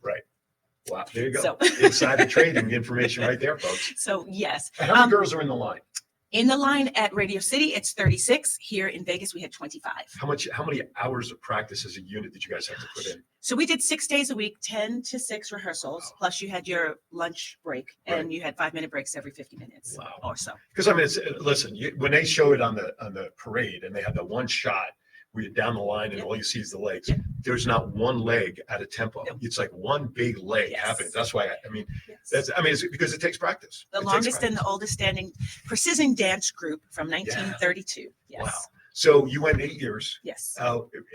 Wow. There you go. So- Insider trading information right there, folks. So yes, And how many girls are in the line? in the line at Radio City, it's 36. Here in Vegas, we had 25. How many hours of practice as a unit did you guys have to put in? So we did 6 days a week, 10 to 6 rehearsals, Wow. plus you had your lunch break, and Right. you had 5-minute breaks every 50 minutes Wow. or so. Because I mean, listen, when they show it on the parade and they had the one shot where you're down the line and Yeah. all you see is the legs, Yeah. there's not one leg at a tempo. No. It's like one big leg Yes. happening. That's why I mean, Yes. it's because it takes practice. The It takes longest and the practice. oldest standing precision dance group from 1932. Yes. Wow. So you went 8 years. Yes.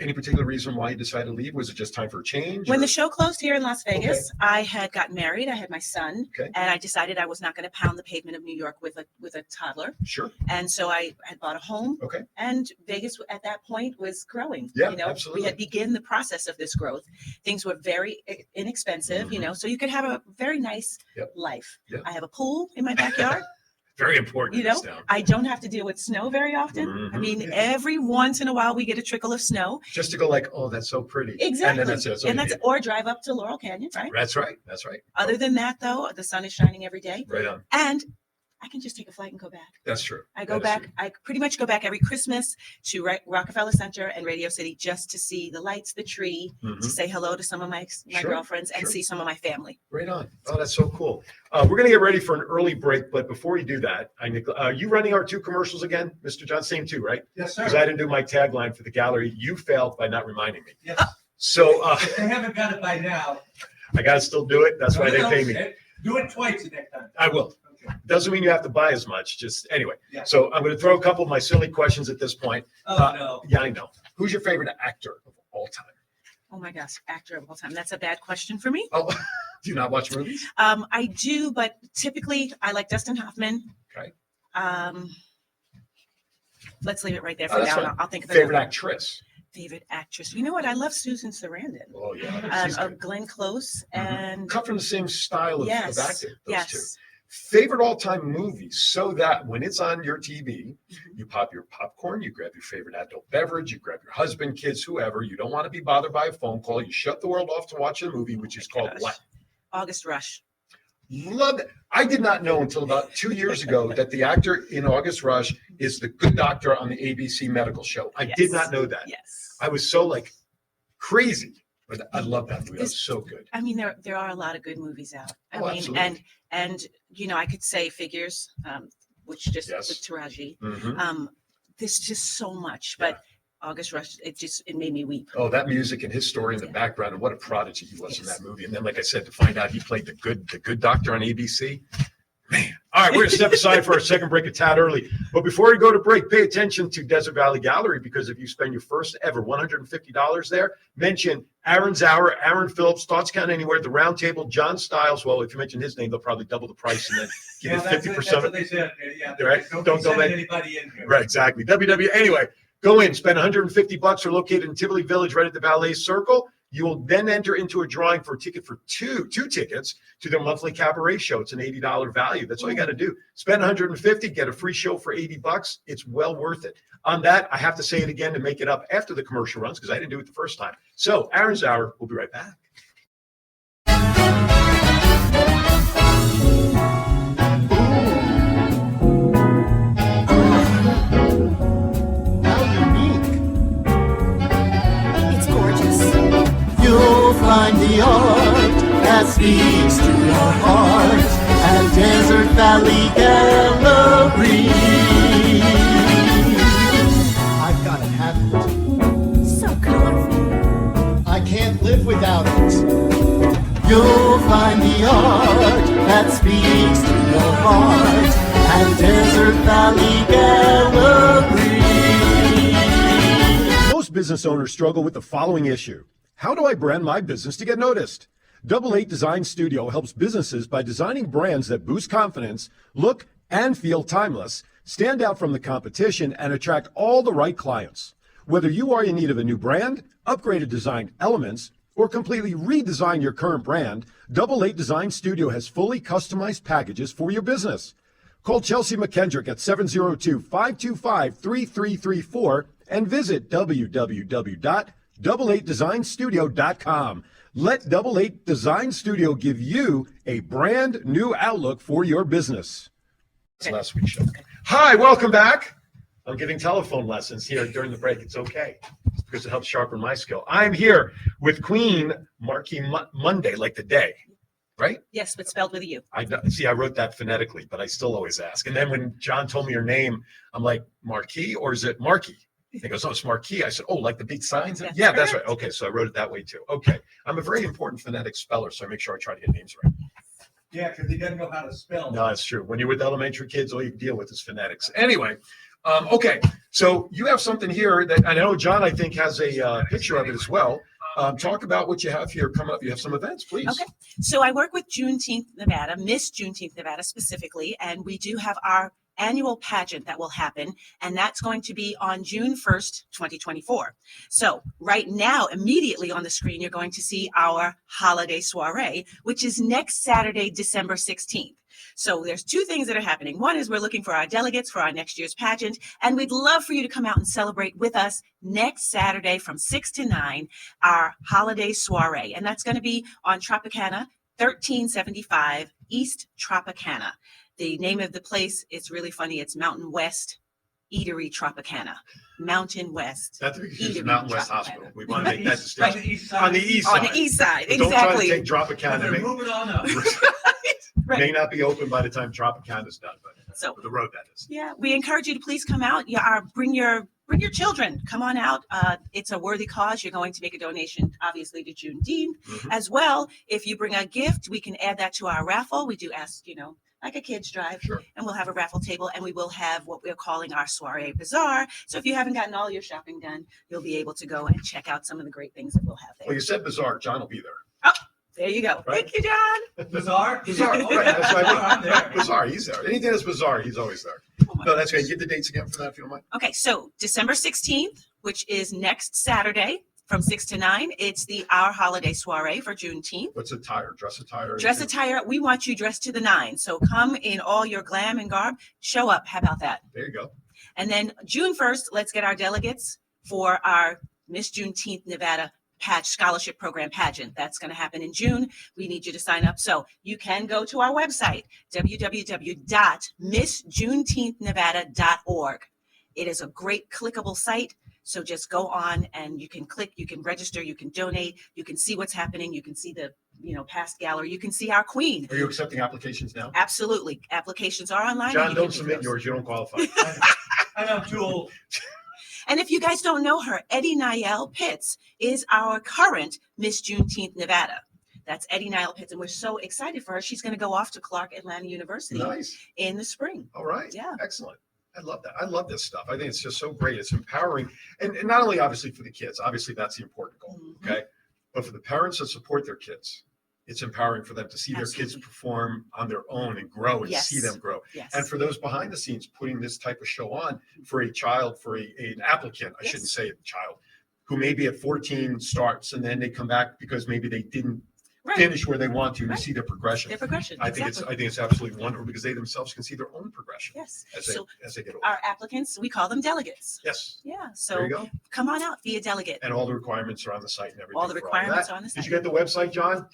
Any particular reason why you decided to leave? Was it just time for a change? When or- the show closed here in Las Vegas, I had gotten married. I had my son, Okay. and I decided I was not going to pound the pavement of New York with a toddler. Sure. And so I had bought a home. Okay. And Vegas at that point was growing. Yeah, you know, absolutely. We had begun the process of this growth. Things were very inexpensive, you know, so you could have a very nice Yep. life. Yep. I have a pool in my backyard. Very important. You in this know, town. I don't have to deal with snow very often. I Mhm. mean, every once in a while we get a trickle of snow. Just to go like, oh, that's so pretty. Exactly. And then that's it. That's all And you that's need. or drive up to Laurel Canyon, right? That's right. That's right. Other than that, though, the sun is shining every day, Right on. and I can just take a flight and go back. That's true. I go That is back. true. I pretty much go back every Christmas to Rockefeller Center and Radio City just to see the lights, the tree, Mhm. to say hello to some of my Sure, girlfriends, and sure. see some of my family. Right on. Oh, that's so cool. We're going to get ready for an early break, but before you do that, are you running our 2 commercials again, Mr. John? Same 2, right? Yes, sir. Because I didn't do my tagline for the gallery. You failed by not reminding me. Yes. So If they haven't got it by now. I got to still do it. That's why they pay me. Do it twice the next time. I will. Okay. Doesn't mean you have to buy as much. Just anyway. Yeah. So I'm going to throw a couple of my silly questions at this point. Oh, no. Yeah, I know. Who's your favorite actor of all time? Oh my gosh, actor of all time. That's a bad question for me. Oh, do you not watch movies? I do, but typically I like Dustin Hoffman. Okay. Let's leave it right there Oh, for that's now. fine. I'll think of Favorite another. actress? Favorite actress. You know what? I love Susan Sarandon. Oh yeah, she's good. Glenn Close Mhm. and Cut from the same style of yes, acting. Those yes. two. Favorite all-time movies, so that when it's on your TV, Mhm. you pop your popcorn, you grab your favorite adult beverage, you grab your husband, kids, whoever. You don't want to be bothered by a phone call. You shut the world off to watch a movie, which is called gosh. what? August Rush. Love it. I did not know until about 2 years ago that the actor in August Rush is the good doctor on the ABC medical show. I did Yes. not know that. Yes. I was so crazy, but I love that movie. That was This- so good. I mean, there are a lot of good movies out. I Oh, mean, absolutely. and I could say Figures, which just Yes. with Taraji. Mhm. There's just so much, but August Rush, it made me weep. Oh, that music and his story in the Yeah. background, and what a prodigy he was in Yes. that movie. And then, like I said, to find out he played the good doctor on ABC. Man. All right, we're going to step aside for our second break a tad early. But before we go to break, pay attention to Desert Valley Gallery, because if you spend your first ever $150 there, mention Aaron's Hour, Aaron Phillips, Thoughts Count Anywhere, The Round Table, John Stiles. Well, if you mention his name, they'll probably double the price and then give you That's 50%. what they said. Yeah, Right. Don't Don't send let- anybody in here. Right, exactly. Anyway, go in, spend $150. They're located in Tivoli Village, right at the Ballet Circle. You will then enter into a drawing for a ticket for two tickets to their monthly cabaret show. It's an $80 value. That's all you got to do. Spend $150, get a free show for $80. It's well worth it. On that, I have to say it again to make it up after the commercial runs, because I didn't do it the first time. So, Aaron's Hour, we'll be right back. How unique. It's gorgeous. You'll find the art that speaks to your heart at Desert Valley Gallery. I've got to have it. So colorful. I can't live without it. You'll find the art that speaks to your heart at Desert Valley Gallery. Most business owners struggle with the following issue. How do I brand my business to get noticed? Double 8 Design Studio helps businesses by designing brands that boost confidence, look and feel timeless, stand out from the competition, and attract all the right clients. Whether you are in need of a new brand, upgraded design elements, or completely redesign your current brand, Double 8 Design Studio has fully customized packages for your business. Call Chelsea McKendrick at 702-525-3334 and visit www.double8designstudio.com. Let Double 8 Design Studio give you a brand new outlook for your business. That's last week's show. Hi, welcome back. I'm giving telephone lessons here during the break. It's okay, because it helps sharpen my skill. I'm here with Queen Marque Munday, like the day, right? Yes, but spelled with a U. I wrote that phonetically, but I still always ask. And then when John told me your name, I'm like, Marquis, or is it Marque? He goes, oh, it's Marquis. I said, oh, like the big signs? That's Yeah, that's right. correct. Okay, so I wrote it that way too. Okay. I'm a very important phonetic speller, so I make sure I try to get names right. Yeah, because he doesn't know how to spell. No, it's true. When you're with elementary kids, all you deal with is phonetics. Anyway, okay. So you have something here that I know John, I think, has a picture of it as well. Talk about what you have here come up. You have some events, please. Okay. So I work with Juneteenth, Nevada, Miss Juneteenth, Nevada specifically, and we do have our annual pageant that will happen, and that's going to be on June 1st, 2024. So right now, immediately on the screen, you're going to see our holiday soiree, which is next Saturday, December 16th. So there's two things that are happening. One is we're looking for our delegates for our next year's pageant, and we'd love for you to come out and celebrate with us next Saturday from 6 to 9, our holiday soiree. And that's going to be on Tropicana, 1375 East Tropicana. The name of the place, it's really funny. It's Mountain West Eatery Tropicana. Mountain West. Not to be confused with Eatery Mountain West Tropicana. Hospital. We want to make that Right, distinction. the east side. On the east side. On the east side, But don't try to exactly. take Tropicana. They're moving on up. Right. May not be open by the time Tropicana's done, but So the road that is. yeah, we encourage you to please come out. Bring your children. Come on out. It's a worthy cause. You're going to make a donation, obviously, to Juneteenth Mhm. as well. If you bring a gift, we can add that to our raffle. We do ask, like a kids drive. Sure. And we'll have a raffle table, and we will have what we're calling our soiree bazaar. So if you haven't gotten all your shopping done, you'll be able to go and check out some of the great things that we'll have there. Well, you said bizarre. John will be there. There you go. Right. Thank you, John. Bizarre? Bizarre. Right. That's what I I'm mean. there. Bizarre. He's there. Anything that's bizarre, he's always there. Oh my No, that's gosh. great. Give the dates again for that, if you don't mind. Okay, so December 16th, which is next Saturday from 6 to 9, it's our holiday soiree for Juneteenth. What's attire? Dress attire? Dress anything? attire, we want you dressed to the nines. So come in all your glam and garb. Show up. How about that? There you go. And then June 1st, let's get our delegates for our Miss Juneteenth Nevada scholarship program pageant. That's going to happen in June. We need you to sign up. So you can go to our website, www.missjuneteenthnevada.org. It is a great clickable site. So just go on and you can click, you can register, you can donate, you can see what's happening. You can see the, past gallery. You can see our queen. Are you accepting applications now? Absolutely. Applications are online. John, and you don't can do submit those. yours. You don't qualify. I know, I'm too old. And if you guys don't know her, Eddie Niall Pitts is our current Miss Juneteenth Nevada. That's Eddie Niall Pitts, and we're so excited for her. She's going to go off to Clark Atlanta University Nice. in the spring. All right. Yeah. Excellent. I love that. I love this stuff. I think it's just so great. It's empowering. And not only obviously for the kids, obviously that's the important goal. Mhm. Okay. But for the parents that support their kids, it's empowering for them to see their kids Absolutely. perform on their own and grow and see Yes. them grow. Yes. And for those behind the scenes, putting this type of show on for a child, for an applicant, I shouldn't Yes. say a child, who maybe at 14 starts and then they come back because maybe they didn't Right. finish where they want to Right. see their progression. Their progression. I think it's absolutely wonderful because they themselves can see their own progression Yes. as they So get older. our applicants, we call them delegates. Yes. Yeah. There So you go. come on out, be a delegate. And all the requirements are on the site and everything. All the for requirements that. are on the Did site. you get the website, John?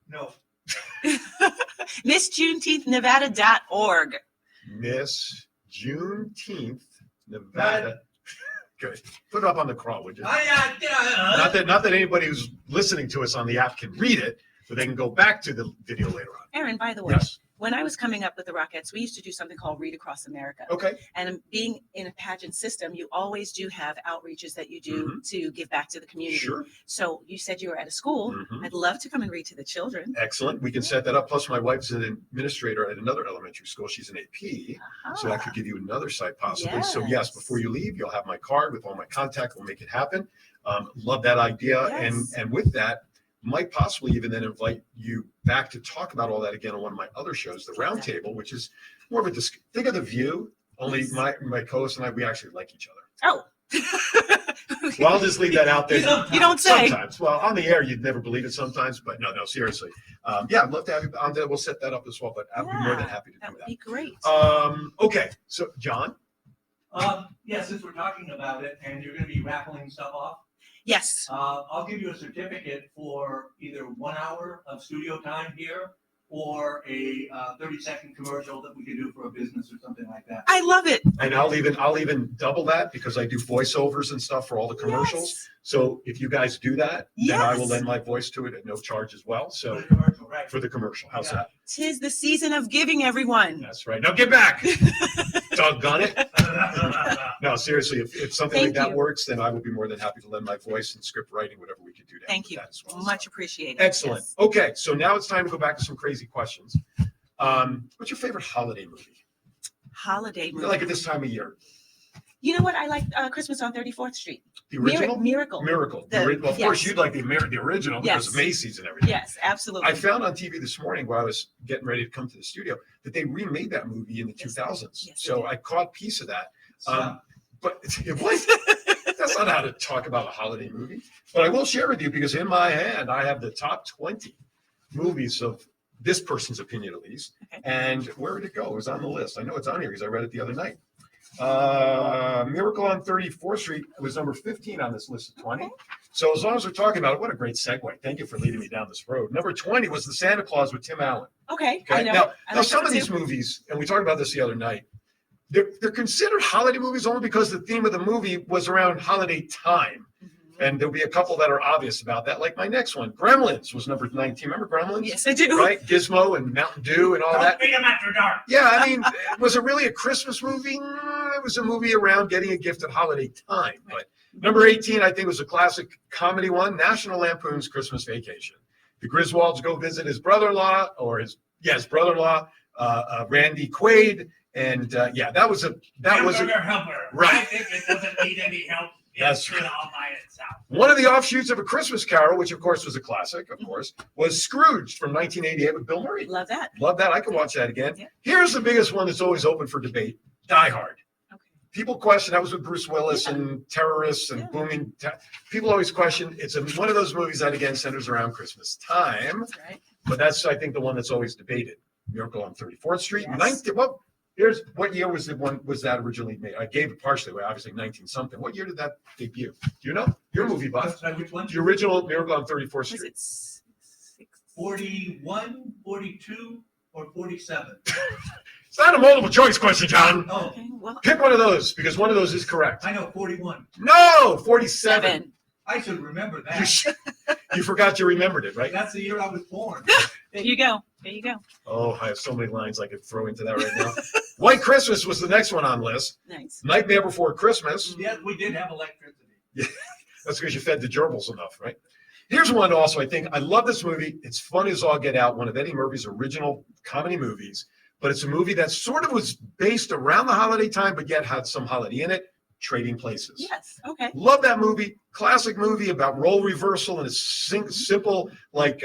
No. MissJuneteenthNevada.org. Miss Juneteenth, Nevada. Good. Put it up on the crawl, would you? Not that anybody who's listening to us on the app can read it, but they can go back to the video later on. Aaron, by the way, Yes. when I was coming up with the Rockettes, we used to do something called Read Across America. Okay. And being in a pageant system, you always do have outreaches that you do to give back to the community. Sure. So you said you were at a school. Mhm. I'd love to come and read to the children. Excellent. We can set that up. Plus, my wife's an administrator at another elementary school. She's an AP. So that could give you another site possibly. So yes, Yes. before you leave, you'll have my card with all my contact. We'll make it happen. Love that idea. Yes. And with that, might possibly even then invite you back to talk about all that again on one of my other shows, the Roundtable, which is more of a think of The View. Only Yes. my co-host and I, we actually like each other. Oh. Well, I'll just leave that out there. You don't say. Sometimes. Well, on the air, you'd never believe it sometimes, but no, seriously. Yeah, I'd love to have you on there. We'll set that up as well, but I'd be more than happy to That do would be great. Okay, so John, Yeah, since we're talking about it and you're gonna be raffling stuff off, Yes. I'll give you a certificate for either 1 hour of studio time here or a 30-second commercial that we could do for a business or something like that. I love it. and I'll even double that because I do voiceovers and stuff for all the commercials. Yes. So if you guys do that, then I will Yes. lend my voice to it at no charge as well. For So the commercial, right? for the commercial, how's Yeah. that? 'Tis the season of giving, everyone. That's right. Now get back. Doggone it. No, seriously, if something like Thank that you. works, then I will be more than happy to lend my voice and script writing, whatever we could do to help Thank with you. that as well. Much appreciated. Excellent. Yes. Okay, so now it's time to go back to some crazy questions. What's your favorite holiday movie? Holiday movie. Like at this time of year? You know what? I like Christmas on 34th Street. The original? Miracle. Miracle. The- Well, of course, yes. you'd like the original because of Yes. Macy's and everything. Yes, absolutely. I found on TV this morning while I was getting ready to come to the studio that they remade that movie in the 2000s. Yes, they So did. I caught a piece of that. So, But it was, that's not how to talk about a holiday movie. But I will share with you because in my hand, I have the top 20 movies of this person's opinion, at least. Okay. And where did it go? It was on the list. I know it's on here because I read it the other night. Miracle on 34th Street was number 15 on this list of 20. Okay. So as long as we're talking about it, what a great segue. Thank you for leading me down this road. Number 20 was The Santa Claus with Tim Allen. Okay. Okay. I know. Now, I now like some that of these too. movies, and we talked about this the other night, they're considered holiday movies only because the theme of the movie was around holiday time. Mhm. And there'll be a couple that are obvious about that, like my next one. Gremlins was number 19. Remember Gremlins? Yes, I do. Right? Gizmo and Mountain Dew and all that. Don't beat 'em after dark. Yeah, I mean, was it really a Christmas movie? It was a movie around getting a gift at holiday time. But number 18, I think, was a classic comedy one, National Lampoon's Christmas Vacation. The Griswolds go visit his brother-in-law, his brother-in-law, Randy Quaid, and that was Hamburger helper. Right. I think it doesn't need any help. That's It's good all by itself. one of the offshoots of A Christmas Carol, which of course was a classic, of course, was Scrooge from 1988 with Bill Murray. Love that. Love that. I can watch that again. Yeah. Here's the biggest one that's always open for debate: Die Hard. Okay. People question that was with Bruce Willis and terrorists and Yeah. booming. People always question. It's one of those movies that again centers around Christmas time, That's right. but that's I think the one that's always debated. Miracle on 34th Street. Yes. Here's what year was that originally made? I gave it partially away, obviously 19 something. What year did that debut? Do you know? Your movie buff. Which one? The original Miracle on 34th Was Street. it 6? 41, 42, or 47? It's not a multiple choice question, John. Oh, Okay, well, Pick one of those because one of those is correct. I know 41. No, 47. 7. I should remember You, that. sh- you forgot you remembered it, right? That's the year I was born. There you go. There you go. Oh, I have so many lines I could throw into that right now. White Christmas was the next one on the list. Nice. Nightmare Before Christmas. Yes, we did have electricity. That's because you fed the gerbils enough, right? Here's one also, I think. I love this movie. It's fun as all get out. One of Eddie Murphy's original comedy movies. But it's a movie that sort of was based around the holiday time, but yet had some holiday in it. Trading Places. Yes. Okay. Love that movie. Classic movie about role reversal and it's simple, like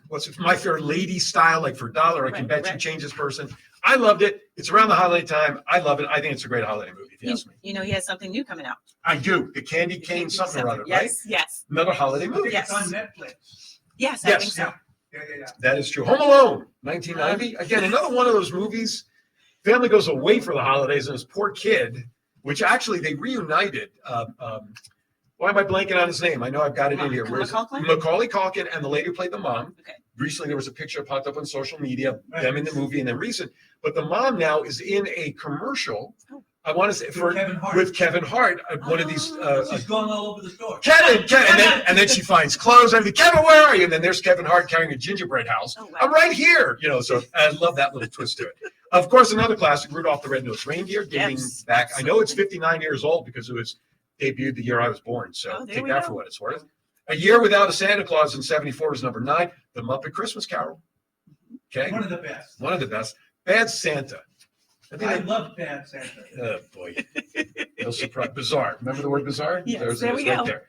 what's it, My Fair Lady style, like for $1, I can Right, bet you right. change this person. I loved it. It's around the holiday time. I love it. I think it's a great holiday movie, if you ask me. You know, he has something new coming out. I do. The Candy Cane something or other, right? Yes. Yes. Another holiday I movie. think it's Yes. on Netflix. Yes. I Yes. think so. Yeah. That is true. Home Alone, 1990. Again, another one of those movies. Family goes away for the holidays, and this poor kid, which actually they reunited. Why am I blanking on his name? I know I've got it in here. Where is it? Macaulay? Macaulay Culkin and the lady who played the mom. Okay. Recently, there was a picture popped up on social media, Right. them in the movie, and then recent. But the mom now is in a commercial. Oh. I want to say With Kevin Hart. with Kevin Hart, one of these. She's going all over the store. Kevin, and then she finds clothes. Everything. Kevin, where are you? And then there's Kevin Hart carrying a gingerbread house. Oh, wow. I'm right here. So I love that little twist to it. Of course, another classic, Rudolph the Red-Nosed Reindeer, dating Yes, back. I know it's absolutely. 59 years old because it was debuted the year I was born. So Oh, there take we that go. for what it's worth. A Year Without a Santa Claus in 74 is number 9. The Muppet Christmas Carol. Okay, One of the best. one of the best. Bad Santa. I think I that- love Bad Santa. Oh boy, no surprise. Bizarre. Remember the word bizarre? Yes, there it we is right go. there.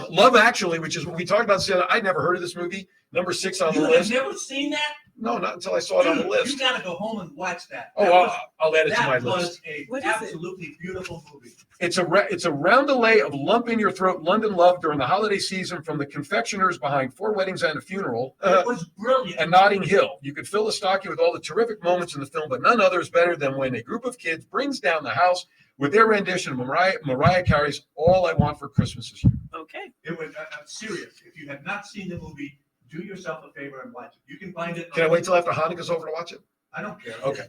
Love Actually, which is what we talked about. I'd never heard of this movie. Number 6 on the You have list. never seen that? No, not until I saw it on the Dude, list. You gotta go home and watch that. Oh, That was- I'll add it to my that list. was a What is it? absolutely beautiful movie. It's a roundelay of lump in your throat London love during the holiday season from the confectioners behind 4 Weddings and a Funeral It was brilliant. and Notting Hill. You could fill the stocking with all the terrific moments in the film, but none other is better than when a group of kids brings down the house with their rendition of Mariah Carey's "All I Want for Christmas Is You." Okay. It was, I'm serious. If you have not seen the movie, do yourself a favor and watch it. You can find it. Can I wait till after Hanukkah's over to watch it? I don't care. Okay.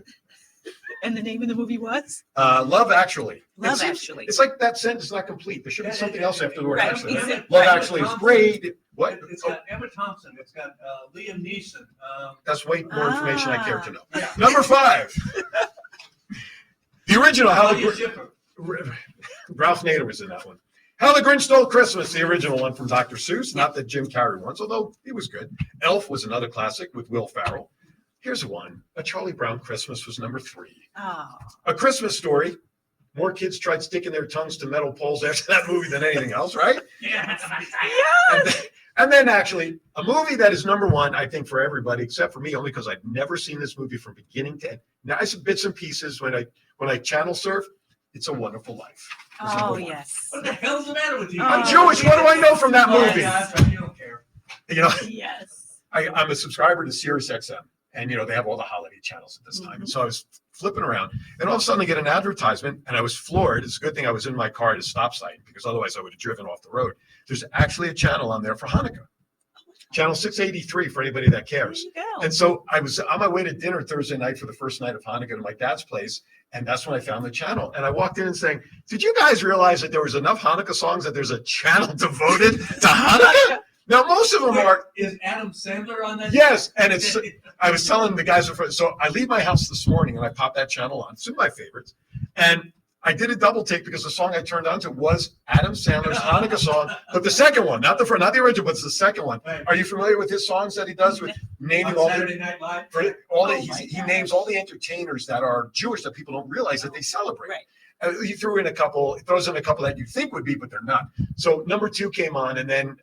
And the name of the movie was Love Actually. Love It seems- Actually. It's like that sentence is not complete. There should be Yeah, something yeah, else yeah, after the word right, actually. exactly. Love Right. Actually is great. What? It's Oh, got Emma Thompson. It's got Liam Neeson. that's way more information I care to know. Yeah. Number 5. The original How the Claudia Gr- Schiffer. Ralph Nader was in that one. How the Grinch Stole Christmas, the original one from Dr. Seuss, not the Jim Carrey ones, although it was good. Elf was another classic with Will Ferrell. Here's one. A Charlie Brown Christmas was number 3. Oh. A Christmas Story. More kids tried sticking their tongues to metal poles after that movie than anything else, right? Yeah. And then actually, a movie that is number 1, I think, for everybody, except for me, only because I've never seen this movie from beginning to end. Now, I see bits and pieces when I channel surf. It's a Wonderful Life. It's number Oh, 1. yes. What the hell's the matter with you? I'm Jewish. What do I know from that Oh, movie? yeah, that's right. You don't care. You know, Yes. I'm a subscriber to Sirius XM, and they have all the holiday channels at this time. And so I was flipping around, and all of a sudden I get an advertisement, and I was floored. It's a good thing I was in my car at a stop sign because otherwise I would have driven off the road. There's actually a channel on there for Hanukkah, channel 683 for anybody that There cares. you go. And so I was on my way to dinner Thursday night for the first night of Hanukkah to my dad's place. And that's when I found the channel. And I walked in and saying, did you guys realize that there was enough Hanukkah songs that there's a channel devoted to Hanukkah? Now, most of them are, Is Adam Sandler on that? yes. And I was telling the guys before, so I leave my house this morning and I pop that channel on. It's in my favorites. And I did a double take because the song I turned on to was Adam Sandler's Hanukkah song, but the second one, not the original, but it's the second one. Right. Are you familiar with his songs that he does with naming On all Saturday the Night Live. he names all the entertainers that are Jewish that people don't realize that they celebrate. Right. He throws in a couple that you think would be, but they're not. So number 2 came on, and then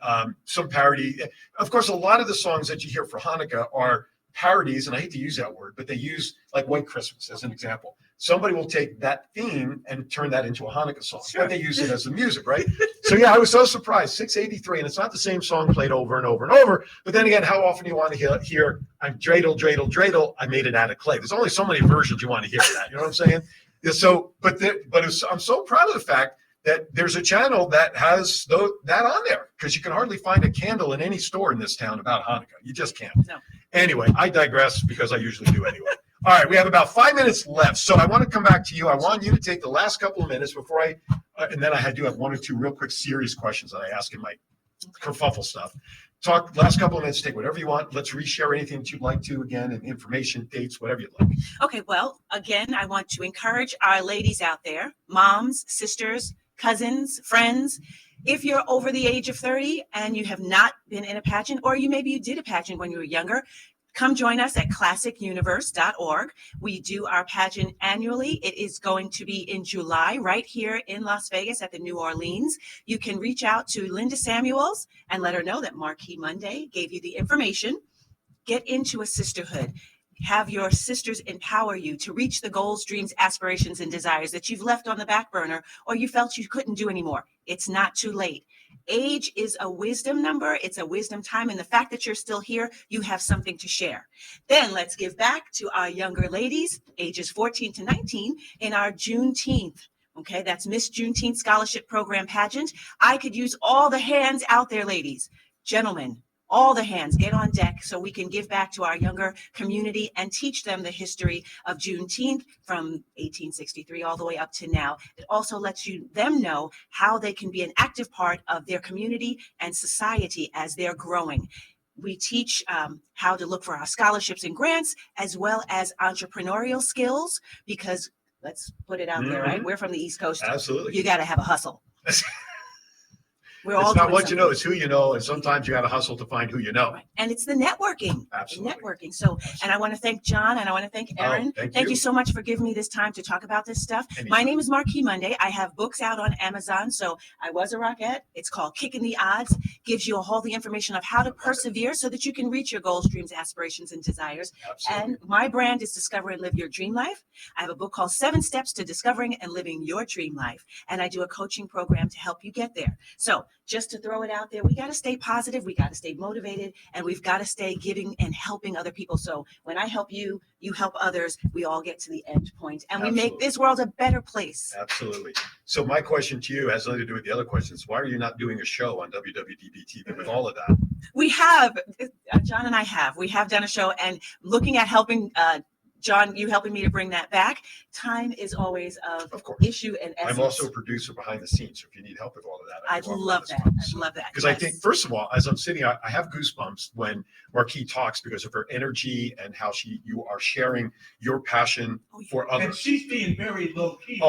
some parody. Of course, a lot of the songs that you hear for Hanukkah are parodies, and I hate to use that word, but they use like White Christmas as an example. Somebody will take that theme and turn that into a Hanukkah song, Sure. but they use it as the music, right? So yeah, I was so surprised. 683, and it's not the same song played over and over and over. But then again, how often do you want to hear I'm dreidel, dreidel, dreidel, I made it out of clay? There's only so many versions you want to hear of that. You know what I'm saying? Yeah, so, I'm so proud of the fact that there's a channel that has that on there, because you can hardly find a candle in any store in this town about Hanukkah. You just can't. No. Anyway, I digress because I usually do anyway. All right, we have about 5 minutes left, so I want to come back to you. I want you to take the last couple of minutes before and then I do have 1 or 2 real quick serious questions that I ask in my kerfuffle stuff. Talk last couple of minutes, take whatever you want. Let's reshare anything that you'd like to again, and information, dates, whatever you'd like. Okay, well, again, I want to encourage our ladies out there, moms, sisters, cousins, friends. If you're over the age of 30 and you have not been in a pageant, or maybe you did a pageant when you were younger, come join us at classicuniverse.org. We do our pageant annually. It is going to be in July right here in Las Vegas at the New Orleans. You can reach out to Linda Samuels and let her know that Marque Munday gave you the information. Get into a sisterhood. Have your sisters empower you to reach the goals, dreams, aspirations, and desires that you've left on the back burner or you felt you couldn't do anymore. It's not too late. Age is a wisdom number. It's a wisdom time. And the fact that you're still here, you have something to share. Then let's give back to our younger ladies, ages 14 to 19, in our Juneteenth. Okay, that's Miss Juneteenth Scholarship Program pageant. I could use all the hands out there, ladies, gentlemen. All the hands get on deck so we can give back to our younger community and teach them the history of Juneteenth from 1863 all the way up to now. It also lets them know how they can be an active part of their community and society as they're growing. We teach how to look for our scholarships and grants, as well as entrepreneurial skills, because let's put it out there, right? We're from the East Coast. Absolutely. You got to have a hustle. We're all It's not doing what you know, something. it's who you know, and sometimes you got to hustle to find who you know. Right. And it's the networking. Absolutely. Networking. So, and I want to thank John and I want to thank Erin. Thank you so much for giving me this time to talk about this stuff. My name is Marque Munday. I have books out on Amazon. So I was a rockette. It's called Kicking the Odds. Gives you all the information of how to persevere so that you can reach your goals, dreams, aspirations, and desires. Absolutely. And my brand is Discover and Live Your Dream Life. I have a book called 7 Steps to Discovering and Living Your Dream Life. And I do a coaching program to help you get there. So just to throw it out there, we got to stay positive, we got to stay motivated, and we've got to stay giving and helping other people. So when I help you, you help others, we all get to the end point, and we make this world a better place. Absolutely. So my question to you has nothing to do with the other questions. Why are you not doing a show on WWDBTV with all of that? We have, John and I have, we have done a show, and looking at helping, John, you helping me to bring that back. Time is always Of course. issue and essence. I'm also a producer behind the scenes, so if you need help with all of that, I'd love that. I'd love that. Because I think, first of all, as I'm sitting, I have goosebumps when Marque talks because of her energy and how you are sharing your passion for And others. she's being very low key.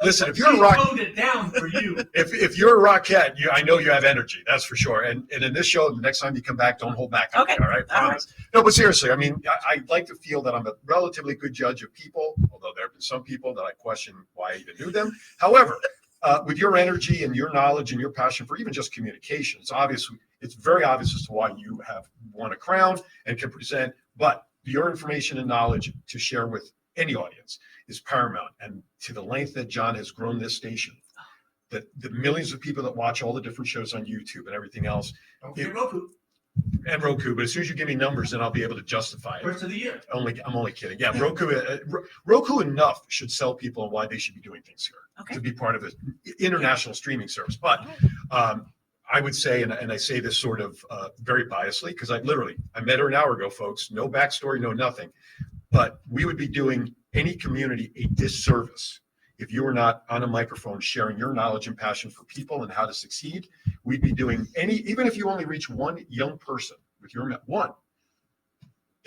Listen, if She you're a rock, toned it down for you. if you're a rockette, I know you have energy. That's for sure. And in this show, the next time you come back, don't hold back. Okay. All right. Promise. No, but seriously, I mean, I like to feel that I'm a relatively good judge of people, although there have been some people that I question why I even knew them. However, with your energy and your knowledge and your passion for even just communication, it's very obvious as to why you have won a crown and can present. But your information and knowledge to share with any audience is paramount. And to the length that John has grown this station, the millions of people that watch all the different shows on YouTube and everything else, Okay, Roku. and Roku, but as soon as you give me numbers, then I'll be able to justify it. First of the year. I'm only kidding. Yeah, Roku enough should sell people on why they should be doing things here to be part of an international streaming service. But I would say, and I say this sort of very biasly, because I met her an hour ago, folks. No backstory, no nothing. But we would be doing any community a disservice if you were not on a microphone sharing your knowledge and passion for people and how to succeed. We'd be doing even if you only reach one young person with your one,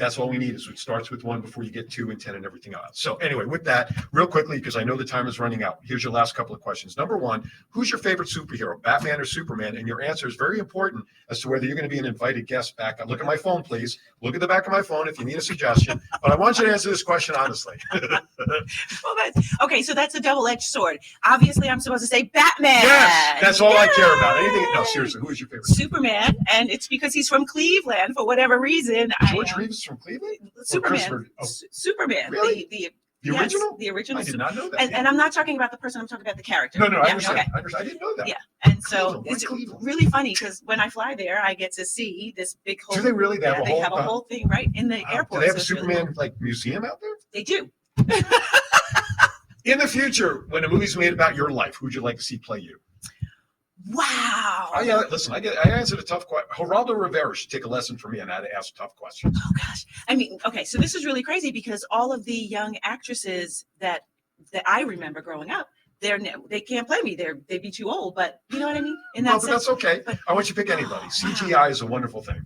That's all we need is it starts with 1 before you get 2 and 10 and everything else. So anyway, with that, real quickly, because I know the time is running out, here's your last couple of questions. Number 1, who's your favorite superhero, Batman or Superman? And your answer is very important as to whether you're going to be an invited guest back. Look at my phone, please. Look at the back of my phone if you need a suggestion. But I want you to answer this question honestly. Well, okay, so that's a double-edged sword. Obviously, I'm supposed to say Batman. Yes, that's all I care about. Anything? No, seriously, who is your favorite? Superman, and it's because he's from Cleveland for whatever reason. George Reeves from Cleveland? Superman. Oh, Superman. really? The The original? The original. I did not know that. And I'm not talking about the person, I'm talking about the character. No, I Yeah, understand. okay. I understand. I didn't know that. Yeah. And so Cleveland, why it's Cleveland? really funny because when I fly there, I get to see this big whole. Do they really? They have a they whole. have a whole thing right in the Wow. airport. Do they have a so it's really Superman cool. like museum out there? They do. In the future, when a movie's made about your life, who'd you like to see play you? Wow. Yeah, listen, I answered a tough question. Geraldo Rivera should take a lesson from me on how to ask tough questions. Oh gosh. I mean, okay, so this is really crazy because all of the young actresses that I remember growing up, they can't play me. They'd be too old, but you know what I mean? In that No, but sense. that's okay. But- I want you to pick anybody. CGI is a wonderful thing.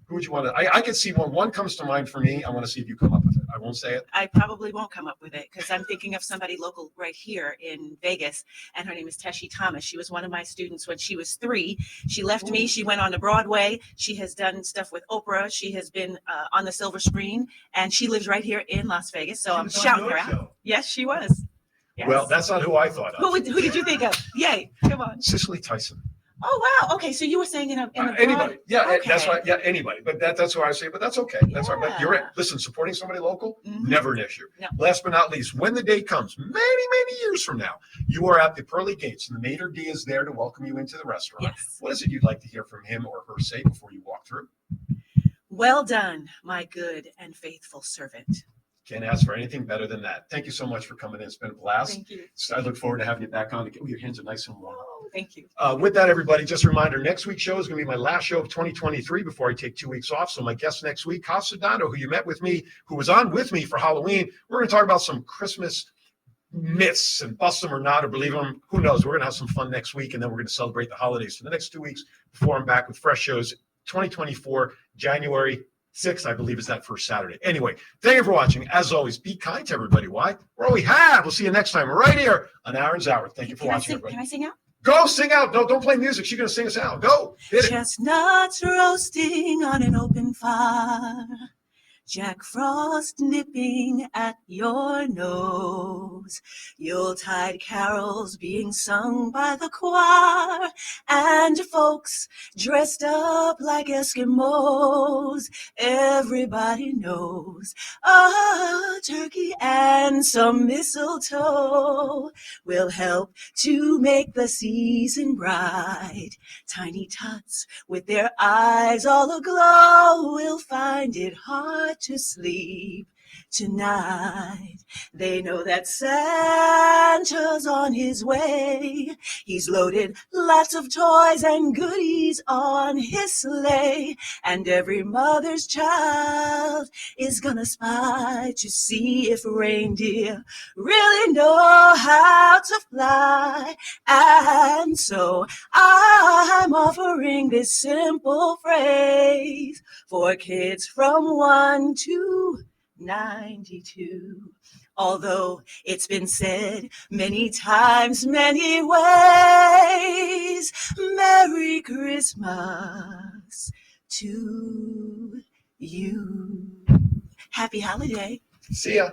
Who would you want to? I could see one. One comes to mind for me. I want to see if you come up with it. I won't say it. I probably won't come up with it because I'm thinking of somebody local right here in Vegas, and her name is Teshi Thomas. She was one of my students when she was 3. She left me. She went on to Broadway. She has done stuff with Oprah. She has been on the silver screen, and she lives right here in Las Vegas. So I'm shouting her out. Yes, she was. Yes. Well, that's not who I thought of. Who did you think of? Yay! Come on. Cicely Tyson. Oh wow. Okay, so you were saying in a Anybody. Yeah, Okay. that's right. Yeah, anybody. But that's who I say. But that's okay. That's right. But you're Yeah. listen. Supporting somebody local, Mhm. never an issue. No. Last but not least, when the day comes, many years from now, you are at the pearly gates, and the maitre d' is there to welcome you into the restaurant. Yes. What is it you'd like to hear from him or her say before you walk through? Well done, my good and faithful servant. Can't ask for anything better than that. Thank you so much for coming in. It's been a blast. Thank you. I look forward to having you back on. Oh, your hands are nice and warm. Oh, thank you. With that, everybody, just a reminder, next week's show is going to be my last show of 2023 before I take 2 weeks off. So my guest next week, Casa Dono, who you met with me, who was on with me for Halloween, we're going to talk about some Christmas myths and bust them or not or believe them. Who knows? We're going to have some fun next week, and then we're going to celebrate the holidays for the next 2 weeks before I'm back with fresh shows. 2024, January 6th, I believe, is that first Saturday. Anyway, thank you for watching. As always, be kind to everybody. Why? We're all we have. We'll see you next time right here on Aaron's Hour. Thank you for watching, everybody. Can I sing out? Go sing out. No, don't play music. She's going to sing us out. Go. Hit it. Chestnuts roasting on an open fire. Jack Frost nipping at your nose. Yuletide carols being sung by the choir. And folks dressed up like Eskimos. Everybody knows a turkey and some mistletoe will help to make the season bright. Tiny tots with their eyes all aglow will find it hard to sleep tonight. They know that Santa's on his way. He's loaded lots of toys and goodies on his sleigh. And every mother's child is gonna spy to see if reindeer really know how to fly. And so I'm offering this simple phrase for kids from 1 to 92. Although it's been said many times, many ways, Merry Christmas to you. Happy holiday. See ya.